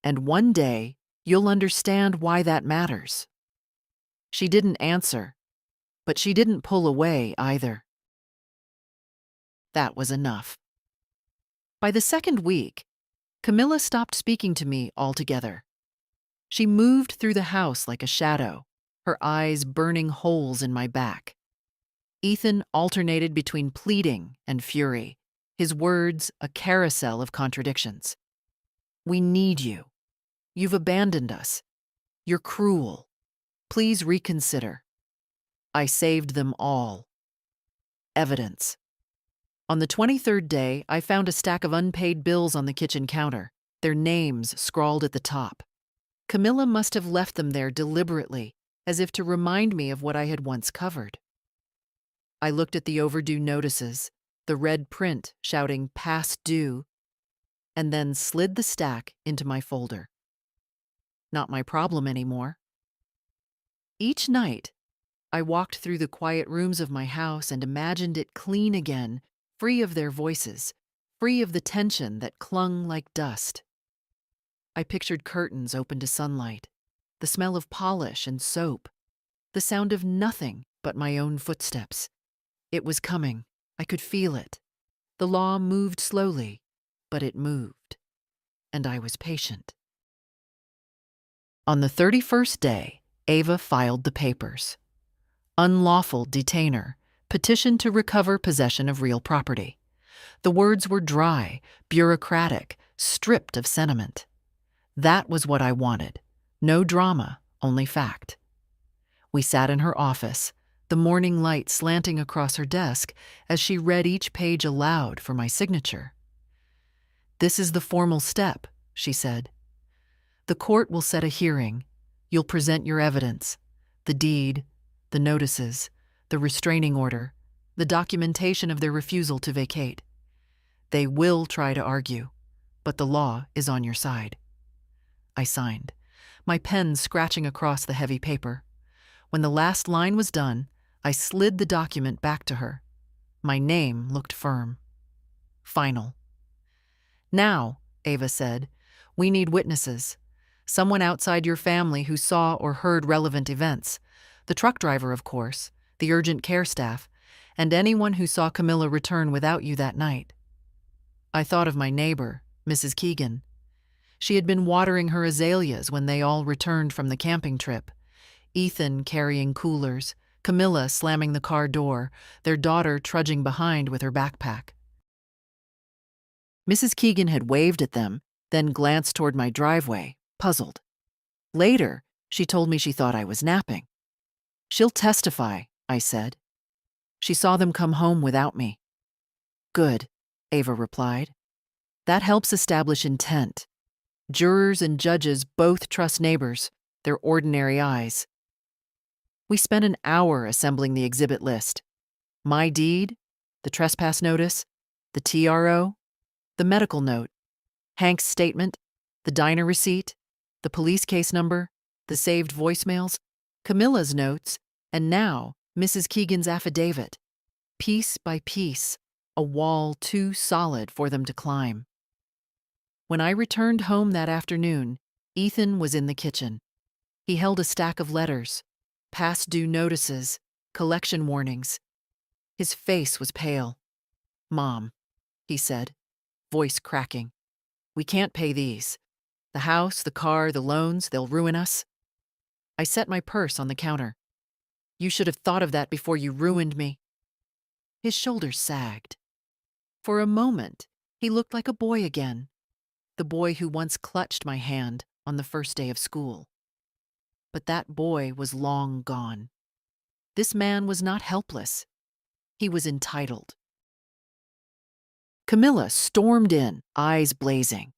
And one day, you'll understand why that matters." She didn't answer, but she didn't pull away either. That was enough. By the second week, Camilla stopped speaking to me altogether. She moved through the house like a shadow, her eyes burning holes in my back. Ethan alternated between pleading and fury, his words a carousel of contradictions. "We need you. You've abandoned us. You're cruel. Please reconsider." I saved them all. Evidence. On the 23rd day, I found a stack of unpaid bills on the kitchen counter, their names scrawled at the top. Camilla must have left them there deliberately, as if to remind me of what I had once covered. I looked at the overdue notices, the red print shouting "past due," and then slid the stack into my folder. Not my problem anymore. Each night, I walked through the quiet rooms of my house and imagined it clean again, free of their voices, free of the tension that clung like dust. I pictured curtains open to sunlight, the smell of polish and soap, the sound of nothing but my own footsteps. It was coming. I could feel it. The law moved slowly, but it moved, and I was patient. On the 31st day, Ava filed the papers. "Unlawful detainer, petition to recover possession of real property." The words were dry, bureaucratic, stripped of sentiment. That was what I wanted. No drama, only fact. We sat in her office, the morning light slanting across her desk as she read each page aloud for my signature. "This is the formal step," she said. "The court will set a hearing. You'll present your evidence, the deed, the notices, the restraining order, the documentation of their refusal to vacate. They will try to argue, but the law is on your side." I signed, my pen scratching across the heavy paper. When the last line was done, I slid the document back to her. My name looked firm. Final. "Now," Ava said, "we need witnesses. Someone outside your family who saw or heard relevant events. The truck driver, of course, the urgent care staff, and anyone who saw Camilla return without you that night." I thought of my neighbor, Mrs. Keegan. She had been watering her azaleas when they all returned from the camping trip. Ethan carrying coolers, Camilla slamming the car door, their daughter trudging behind with her backpack. Mrs. Keegan had waved at them, then glanced toward my driveway, puzzled. Later, she told me she thought I was napping. "She'll testify," I said. "She saw them come home without me." "Good," Ava replied. "That helps establish intent. Jurors and judges both trust neighbors, their ordinary eyes." We spent an hour assembling the exhibit list. My deed, the trespass notice, the TRO, the medical note, Hank's statement, the diner receipt, the police case number, the saved voicemails, Camilla's notes, and now Mrs. Keegan's affidavit. Piece by piece, a wall too solid for them to climb. When I returned home that afternoon, Ethan was in the kitchen. He held a stack of letters, past due notices, collection warnings. His face was pale. "Mom," he said, voice cracking, "we can't pay these. The house, the car, the loans, they'll ruin us." I set my purse on the counter. "You should have thought of that before you ruined me." His shoulders sagged. For a moment, he looked like a boy again, the boy who once clutched my hand on the first day of school. But that boy was long gone. This man was not helpless. He was entitled. Camilla stormed in, eyes blazing.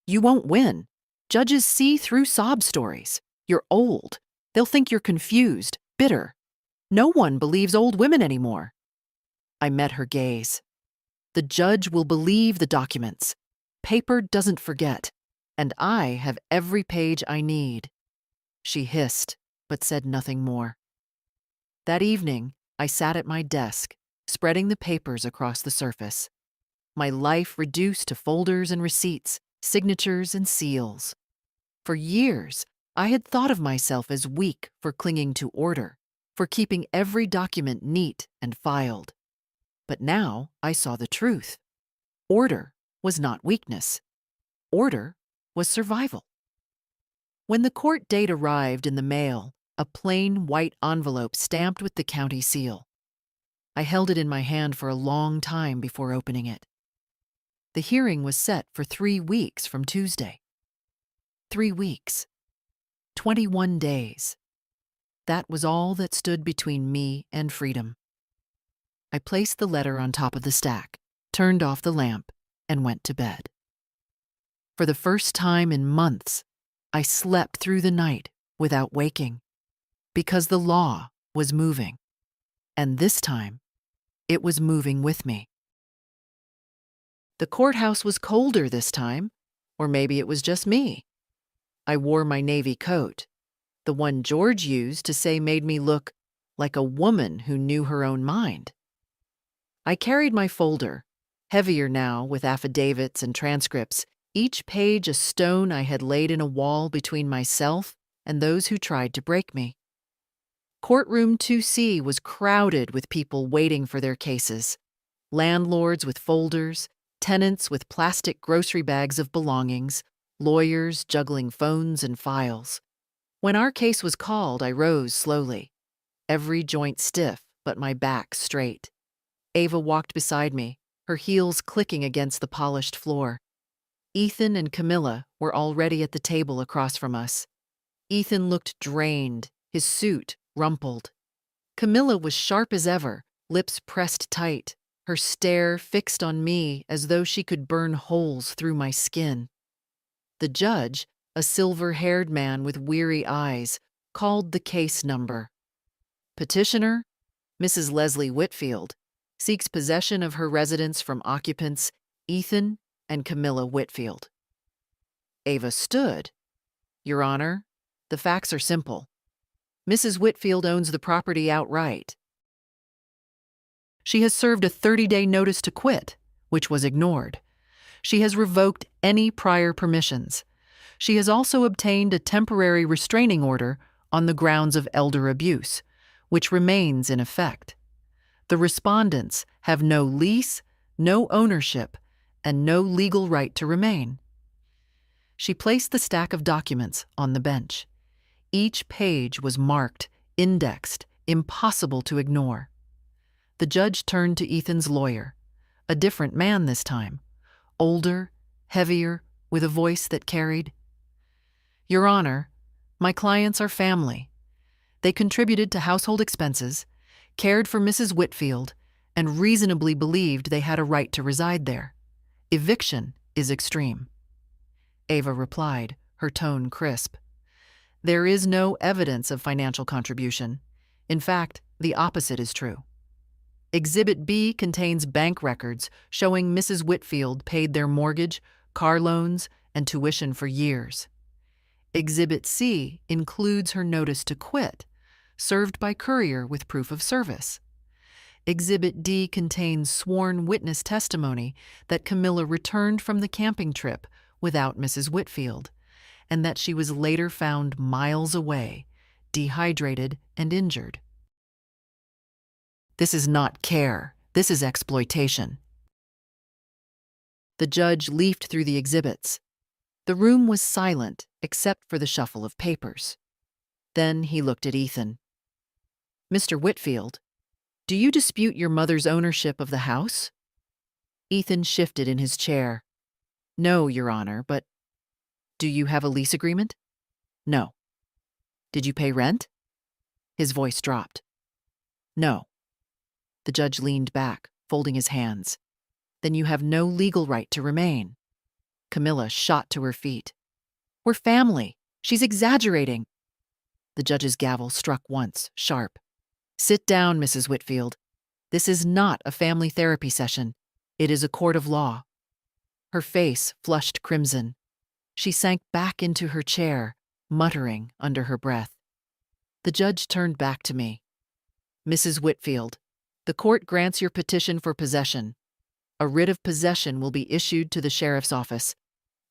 "You won't win. Judges see through sob stories. You're old. They'll think you're confused, bitter." No one believes old women anymore. I met her gaze. The judge will believe the documents. Paper doesn't forget, and I have every page I need. She hissed, but said nothing more. That evening, I sat at my desk, spreading the papers across the surface. My life reduced to folders and receipts, signatures and seals. For years, I had thought of myself as weak for clinging to order, for keeping every document neat and filed. But now I saw the truth. Order was not weakness. Order was survival. When the court date arrived in the mail, a plain white envelope stamped with the county seal. I held it in my hand for a long time before opening it. The hearing was set for 3 weeks from Tuesday. 3 weeks. 21 days. That was all that stood between me and freedom. I placed the letter on top of the stack, turned off the lamp, and went to bed. For the first time in months, I slept through the night without waking, because the law was moving. And this time, it was moving with me. The courthouse was colder this time, or maybe it was just me. I wore my navy coat, the one George used to say made me look like a woman who knew her own mind. I carried my folder, heavier now with affidavits and transcripts, each page a stone I had laid in a wall between myself and those who tried to break me. Courtroom 2C was crowded with people waiting for their cases. Landlords with folders, tenants with plastic grocery bags of belongings, lawyers juggling phones and files. When our case was called, I rose slowly, every joint stiff but my back straight. Ava walked beside me, her heels clicking against the polished floor. Ethan and Camilla were already at the table across from us. Ethan looked drained, his suit rumpled. Camilla was sharp as ever, lips pressed tight, her stare fixed on me as though she could burn holes through my skin. The judge, a silver-haired man with weary eyes, called the case number. Petitioner, Mrs. Leslie Whitfield, seeks possession of her residence from occupants Ethan and Camilla Whitfield. Ava stood. Your Honor, the facts are simple. Mrs. Whitfield owns the property outright. She has served a 30-day notice to quit, which was ignored. She has revoked any prior permissions. She has also obtained a temporary restraining order on the grounds of elder abuse, which remains in effect. The respondents have no lease, no ownership, and no legal right to remain. She placed the stack of documents on the bench. Each page was marked, indexed, impossible to ignore. The judge turned to Ethan's lawyer, a different man this time, older, heavier, with a voice that carried. Your Honor, my clients are family. They contributed to household expenses, cared for Mrs. Whitfield, and reasonably believed they had a right to reside there. Eviction is extreme. Ava replied, her tone crisp. There is no evidence of financial contribution. In fact, the opposite is true. Exhibit B contains bank records showing Mrs. Whitfield paid their mortgage, car loans, and tuition for years. Exhibit C includes her notice to quit, served by courier with proof of service. Exhibit D contains sworn witness testimony that Camilla returned from the camping trip without Mrs. Whitfield, and that she was later found miles away, dehydrated and injured. This is not care. This is exploitation. The judge leafed through the exhibits. The room was silent except for the shuffle of papers. Then he looked at Ethan. Mr. Whitfield, do you dispute your mother's ownership of the house? Ethan shifted in his chair. No, Your Honor, but do you have a lease agreement? No. Did you pay rent? His voice dropped. No. The judge leaned back, folding his hands. Then you have no legal right to remain. Camilla shot to her feet. We're family. She's exaggerating. The judge's gavel struck once, sharp. Sit down, Mrs. Whitfield. This is not a family therapy session. It is a court of law. Her face flushed crimson. She sank back into her chair, muttering under her breath. The judge turned back to me. Mrs. Whitfield, the court grants your petition for possession. A writ of possession will be issued to the sheriff's office.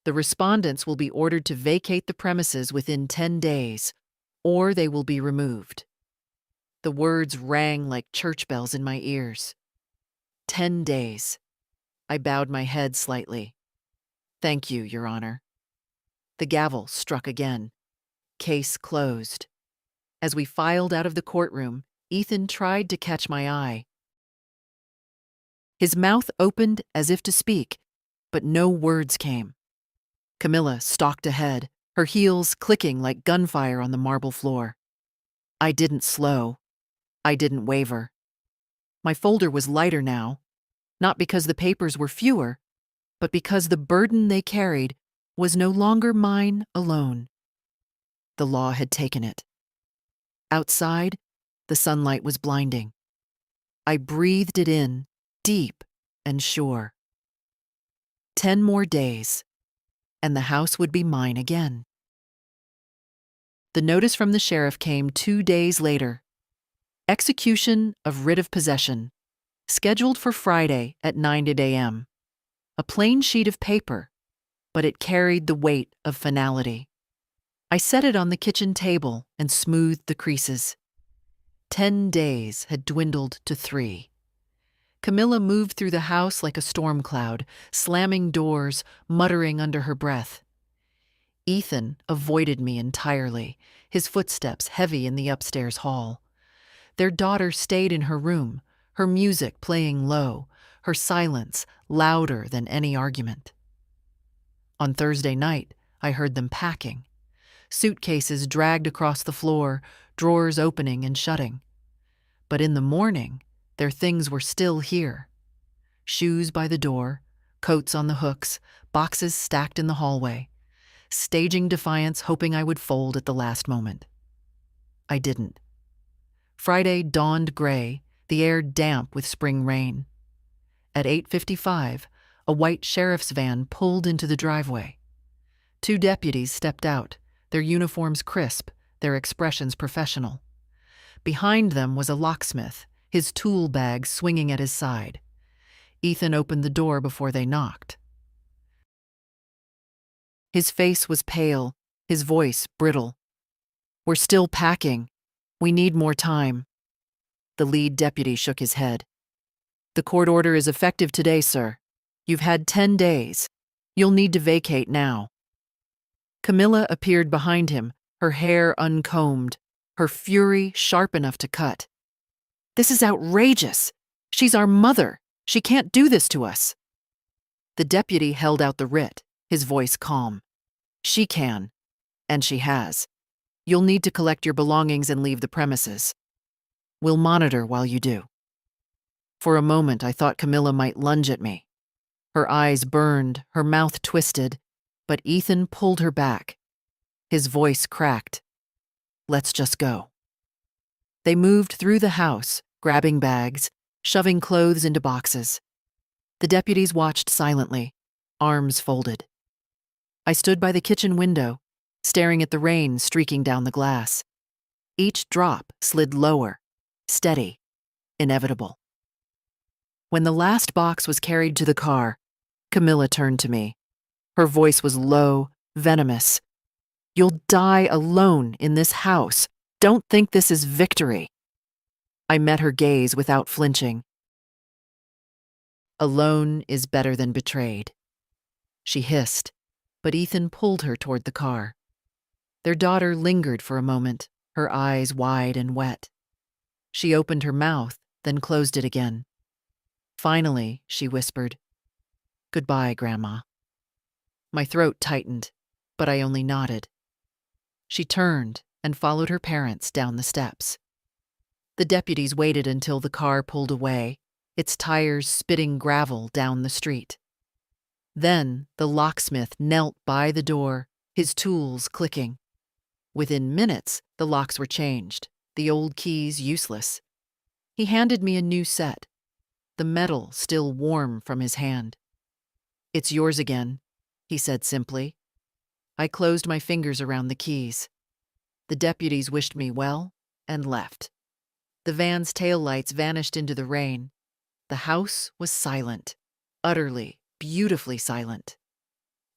The respondents will be ordered to vacate the premises within 10 days, or they will be removed. The words rang like church bells in my ears. 10 days. I bowed my head slightly. Thank you, Your Honor. The gavel struck again. Case closed. As we filed out of the courtroom, Ethan tried to catch my eye. His mouth opened as if to speak, but no words came. Camilla stalked ahead, her heels clicking like gunfire on the marble floor. I didn't slow. I didn't waver. My folder was lighter now, not because the papers were fewer, but because the burden they carried was no longer mine alone. The law had taken it. Outside, the sunlight was blinding. I breathed it in, deep and sure. 10 more days, and the house would be mine again. The notice from the sheriff came 2 days later. Execution of writ of possession, scheduled for Friday at 9 a.m. A plain sheet of paper, but it carried the weight of finality. I set it on the kitchen table and smoothed the creases. 10 days had dwindled to 3. Camilla moved through the house like a storm cloud, slamming doors, muttering under her breath. Ethan avoided me entirely, his footsteps heavy in the upstairs hall. Their daughter stayed in her room, her music playing low, her silence louder than any argument. On Thursday night, I heard them packing. Suitcases dragged across the floor, drawers opening and shutting. But in the morning, their things were still here. Shoes by the door, coats on the hooks, boxes stacked in the hallway. Staging defiance, hoping I would fold at the last moment. I didn't. Friday dawned gray, the air damp with spring rain. At 8:55, a white sheriff's van pulled into the driveway. 2 deputies stepped out, their uniforms crisp, their expressions professional. Behind them was a locksmith, his tool bag swinging at his side. Ethan opened the door before they knocked. His face was pale, his voice brittle. "We're still packing. We need more time." The lead deputy shook his head. "The court order is effective today, sir. You've had 10 days. You'll need to vacate now." Camilla appeared behind him, her hair uncombed, her fury sharp enough to cut. "This is outrageous. She's our mother. She can't do this to us." The deputy held out the writ, his voice calm. "She can, and she has. You'll need to collect your belongings and leave the premises. We'll monitor while you do." For a moment, I thought Camilla might lunge at me. Her eyes burned, her mouth twisted, but Ethan pulled her back. His voice cracked. "Let's just go." They moved through the house, grabbing bags, shoving clothes into boxes. The deputies watched silently, arms folded. I stood by the kitchen window, staring at the rain streaking down the glass. Each drop slid lower, steady, inevitable. When the last box was carried to the car, Camilla turned to me. Her voice was low, venomous. "You'll die alone in this house. Don't think this is victory." I met her gaze without flinching. "Alone is better than betrayed," she hissed, but Ethan pulled her toward the car. Their daughter lingered for a moment, her eyes wide and wet. She opened her mouth, then closed it again. Finally, she whispered, "Goodbye, Grandma." My throat tightened, but I only nodded. She turned and followed her parents down the steps. The deputies waited until the car pulled away, its tires spitting gravel down the street. Then the locksmith knelt by the door, his tools clicking. Within minutes, the locks were changed, the old keys useless. He handed me a new set, the metal still warm from his hand. "It's yours again," he said simply. I closed my fingers around the keys. The deputies wished me well and left. The van's taillights vanished into the rain. The house was silent, utterly, beautifully silent.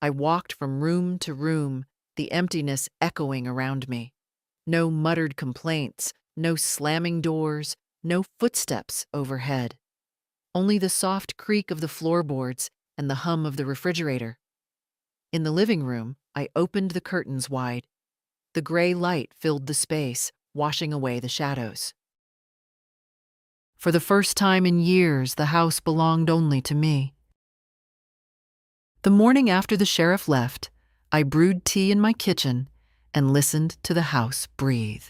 I walked from room to room, the emptiness echoing around me. No muttered complaints, no slamming doors, no footsteps overhead. Only the soft creak of the floorboards and the hum of the refrigerator. In the living room, I opened the curtains wide. The gray light filled the space, washing away the shadows. For the first time in years, the house belonged only to me. The morning after the sheriff left, I brewed tea in my kitchen and listened to the house breathe.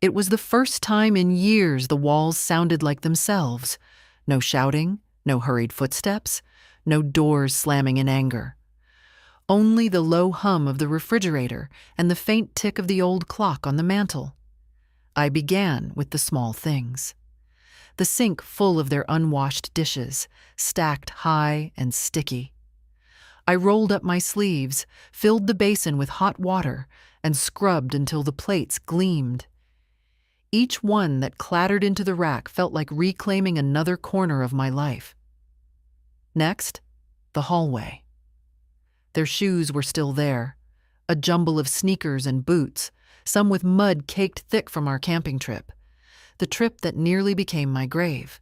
It was the first time in years the walls sounded like themselves. No shouting, no hurried footsteps, no doors slamming in anger. Only the low hum of the refrigerator and the faint tick of the old clock on the mantel. I began with the small things. The sink full of their unwashed dishes, stacked high and sticky. I rolled up my sleeves, filled the basin with hot water, and scrubbed until the plates gleamed. Each one that clattered into the rack felt like reclaiming another corner of my life. Next, the hallway. Their shoes were still there, a jumble of sneakers and boots, some with mud caked thick from our camping trip, the trip that nearly became my grave.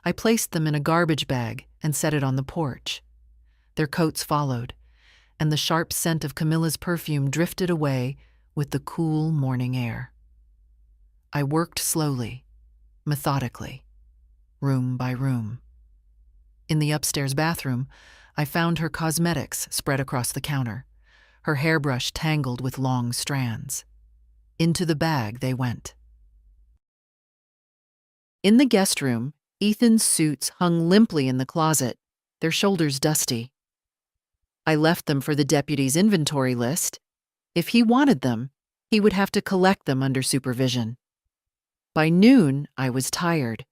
I placed them in a garbage bag and set it on the porch. Their coats followed, and the sharp scent of Camilla's perfume drifted away with the cool morning air. I worked slowly, methodically, room by room. In the upstairs bathroom, I found her cosmetics spread across the counter, her hairbrush tangled with long strands. Into the bag they went. In the guest room, Ethan's suits hung limply in the closet, their shoulders dusty. I left them for the deputy's inventory list. If he wanted them, he would have to collect them under supervision. By noon, I was tired,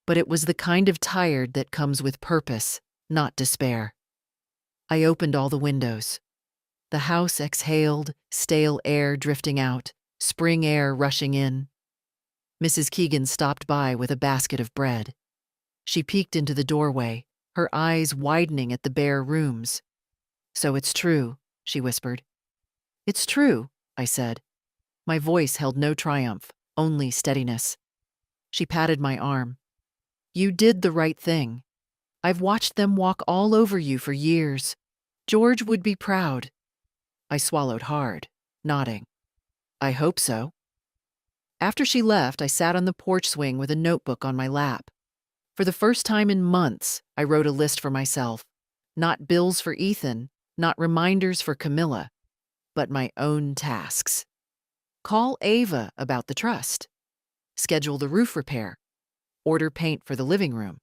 but it was the kind of tired that comes with purpose, not despair. I opened all the windows. The house exhaled, stale air drifting out, spring air rushing in. Mrs. Keegan stopped by with a basket of bread. She peeked into the doorway, her eyes widening at the bare rooms. "So it's true," she whispered. "It's true," I said. My voice held no triumph, only steadiness. She patted my arm. "You did the right thing. I've watched them walk all over you for years. George would be proud." I swallowed hard, nodding. "I hope so." After she left, I sat on the porch swing with a notebook on my lap. For the first time in months, I wrote a list for myself. Not bills for Ethan, not reminders for Camilla, but my own tasks. Call Ava about the trust. Schedule the roof repair. Order paint for the living room.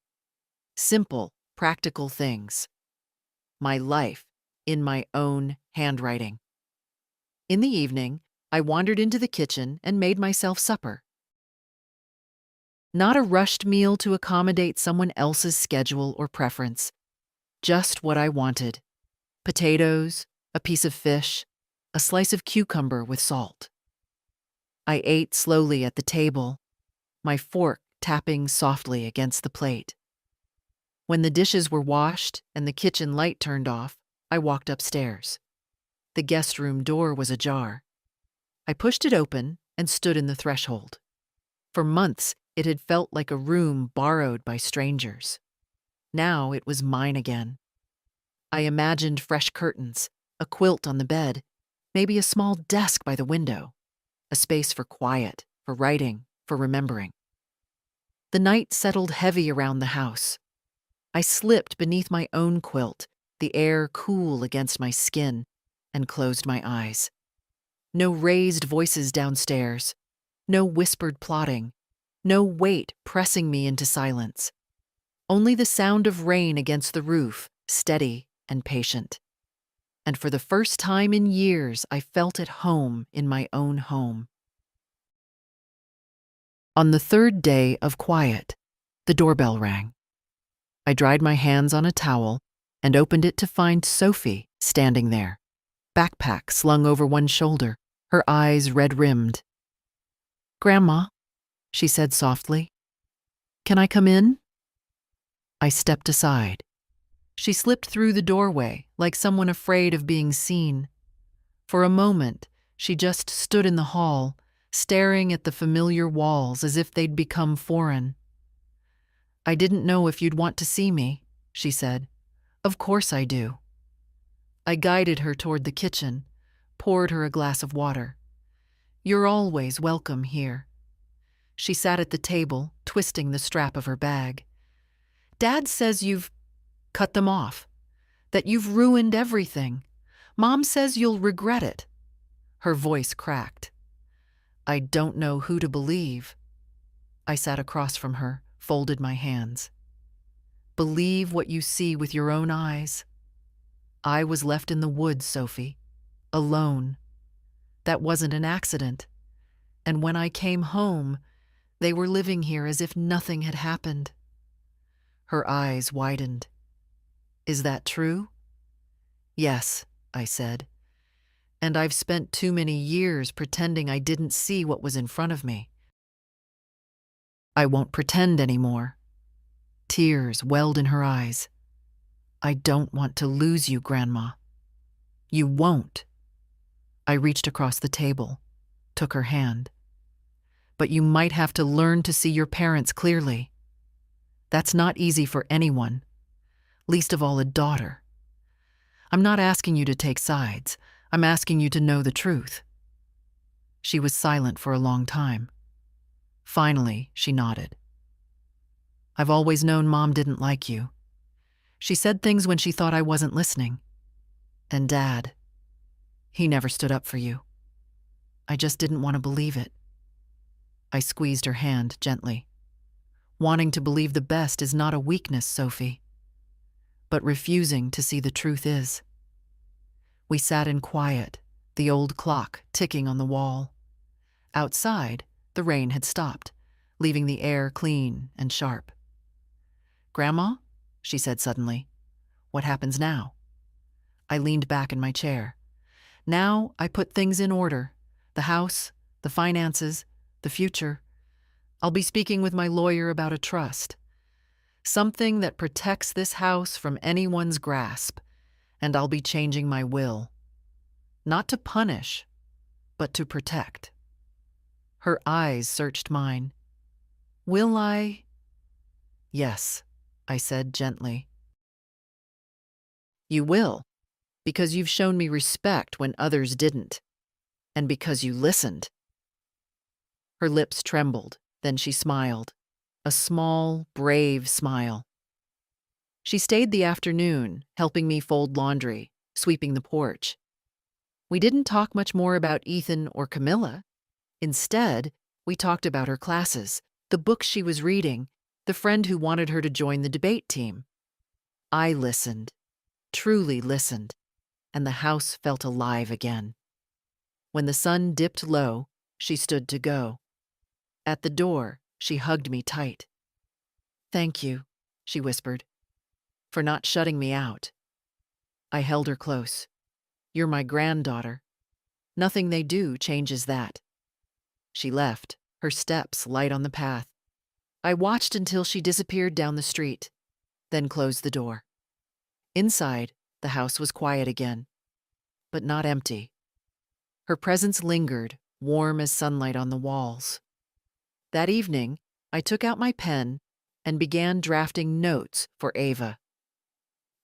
Simple, practical things. My life in my own handwriting. In the evening, I wandered into the kitchen and made myself supper. Not a rushed meal to accommodate someone else's schedule or preference. Just what I wanted. Potatoes, a piece of fish, a slice of cucumber with salt. I ate slowly at the table, my fork tapping softly against the plate. When the dishes were washed and the kitchen light turned off, I walked upstairs. The guest room door was ajar. I pushed it open and stood in the threshold. For months, it had felt like a room borrowed by strangers. Now it was mine again. I imagined fresh curtains, a quilt on the bed, maybe a small desk by the window, a space for quiet, for writing, for remembering. The night settled heavy around the house. I slipped beneath my own quilt, the air cool against my skin, and closed my eyes. No raised voices downstairs, no whispered plotting, no weight pressing me into silence. Only the sound of rain against the roof, steady and patient. And for the first time in years, I felt at home in my own home. On the third day of quiet, the doorbell rang. I dried my hands on a towel and opened it to find Sophie standing there, backpack slung over one shoulder, her eyes red-rimmed. "Grandma," she said softly, "can I come in?" I stepped aside. She slipped through the doorway like someone afraid of being seen. For a moment, she just stood in the hall, staring at the familiar walls as if they'd become foreign. "I didn't know if you'd want to see me," she said. "Of course I do." I guided her toward the kitchen, poured her a glass of water. "You're always welcome here." She sat at the table, twisting the strap of her bag. "Dad says you've cut them off, that you've ruined everything. Mom says you'll regret it." Her voice cracked. I don't know who to believe. I sat across from her, folded my hands. Believe what you see with your own eyes. I was left in the woods, Sophie, alone. That wasn't an accident. And when I came home, they were living here as if nothing had happened. Her eyes widened. "Is that true?" "Yes," I said. "And I've spent too many years pretending I didn't see what was in front of me. I won't pretend anymore." Tears welled in her eyes. "I don't want to lose you, Grandma." "You won't." I reached across the table, took her hand. "But you might have to learn to see your parents clearly. That's not easy for anyone, least of all a daughter. I'm not asking you to take sides. I'm asking you to know the truth." She was silent for a long time. Finally, she nodded. "I've always known Mom didn't like you. She said things when she thought I wasn't listening. And Dad, he never stood up for you. I just didn't want to believe it." I squeezed her hand gently. "Wanting to believe the best is not a weakness, Sophie. But refusing to see the truth is." We sat in quiet, the old clock ticking on the wall. Outside, the rain had stopped, leaving the air clean and sharp. "Grandma," she said suddenly, "what happens now?" I leaned back in my chair. "Now I put things in order. The house, the finances, the future. I'll be speaking with my lawyer about a trust. Something that protects this house from anyone's grasp. And I'll be changing my will. Not to punish, but to protect." Her eyes searched mine. "Will I?" "Yes," I said gently. "You will, because you've shown me respect when others didn't, and because you listened." Her lips trembled, then she smiled, a small, brave smile. She stayed the afternoon, helping me fold laundry, sweeping the porch. We didn't talk much more about Ethan or Camilla. Instead, we talked about her classes, the books she was reading, the friend who wanted her to join the debate team. I listened, truly listened, and the house felt alive again. When the sun dipped low, she stood to go. At the door, she hugged me tight. "Thank you," she whispered, "for not shutting me out." I held her close. "You're my granddaughter. Nothing they do changes that." She left, her steps light on the path. I watched until she disappeared down the street, then closed the door. Inside, the house was quiet again, but not empty. Her presence lingered, warm as sunlight on the walls. That evening, I took out my pen and began drafting notes for Ava.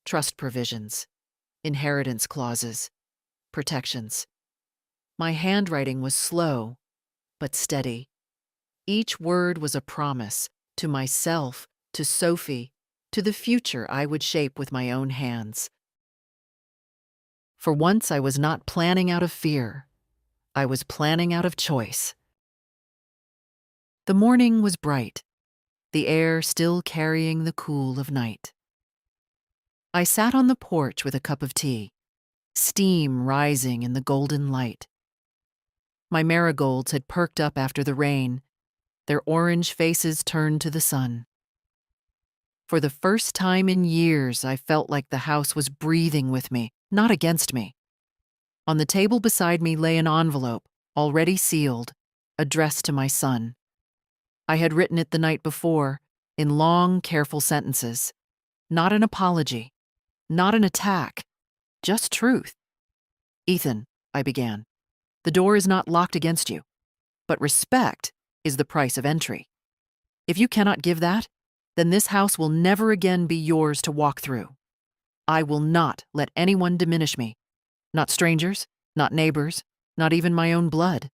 Trust provisions, inheritance clauses, protections. My handwriting was slow, but steady. Each word was a promise to myself, to Sophie, to the future I would shape with my own hands. For once, I was not planning out of fear. I was planning out of choice. The morning was bright, the air still carrying the cool of night. I sat on the porch with a cup of tea, steam rising in the golden light. My marigolds had perked up after the rain, Their orange faces turned to the sun. For the first time in years, I felt like the house was breathing with me, not against me. On the table beside me lay an envelope, already sealed, addressed to my son. I had written it the night before, in long, careful sentences. Not an apology, not an attack, just truth. Ethan, I began, the door is not locked against you, but respect is the price of entry. If you cannot give that, then this house will never again be yours to walk through. I will not let anyone diminish me. Not strangers, not neighbors, not even my own blood.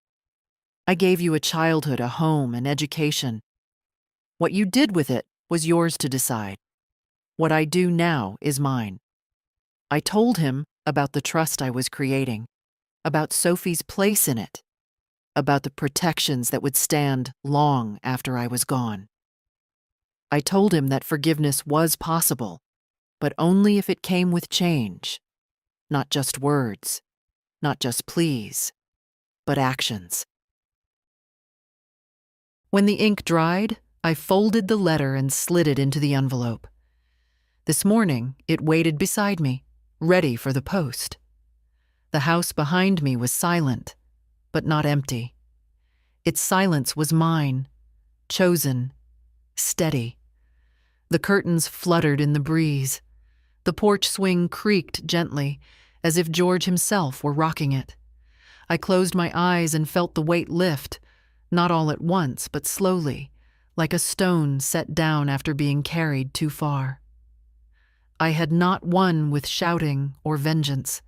I gave you a childhood, a home, an education. What you did with it was yours to decide. What I do now is mine. I told him about the trust I was creating, about Sophie's place in it, about the protections that would stand long after I was gone. I told him that forgiveness was possible, but only if it came with change. Not just words, not just pleas, but actions. When the ink dried, I folded the letter and slid it into the envelope. This morning, it waited beside me, ready for the post. The house behind me was silent, but not empty. Its silence was mine, chosen, steady. The curtains fluttered in the breeze. The porch swing creaked gently, as if George himself were rocking it. I closed my eyes and felt the weight lift, not all at once, but slowly, like a stone set down after being carried too far. I had not won with shouting or vengeance.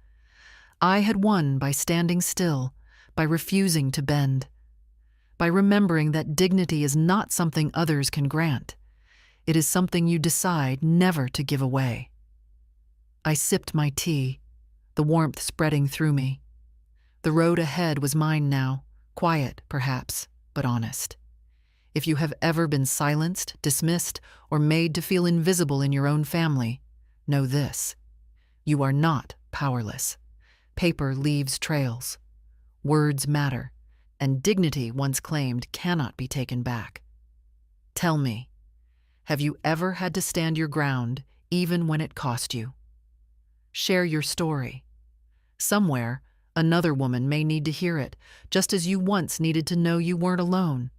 I had won by standing still, by refusing to bend, by remembering that dignity is not something others can grant. It is something you decide never to give away. I sipped my tea, the warmth spreading through me. The road ahead was mine now, quiet, perhaps, but honest. If you have ever been silenced, dismissed, or made to feel invisible in your own family, know this: you are not powerless. Paper leaves trails. Words matter, and dignity once claimed cannot be taken back. Tell me, have you ever had to stand your ground, even when it cost you? Share your story. Somewhere, another woman may need to hear it, just as you once needed to know you weren't alone.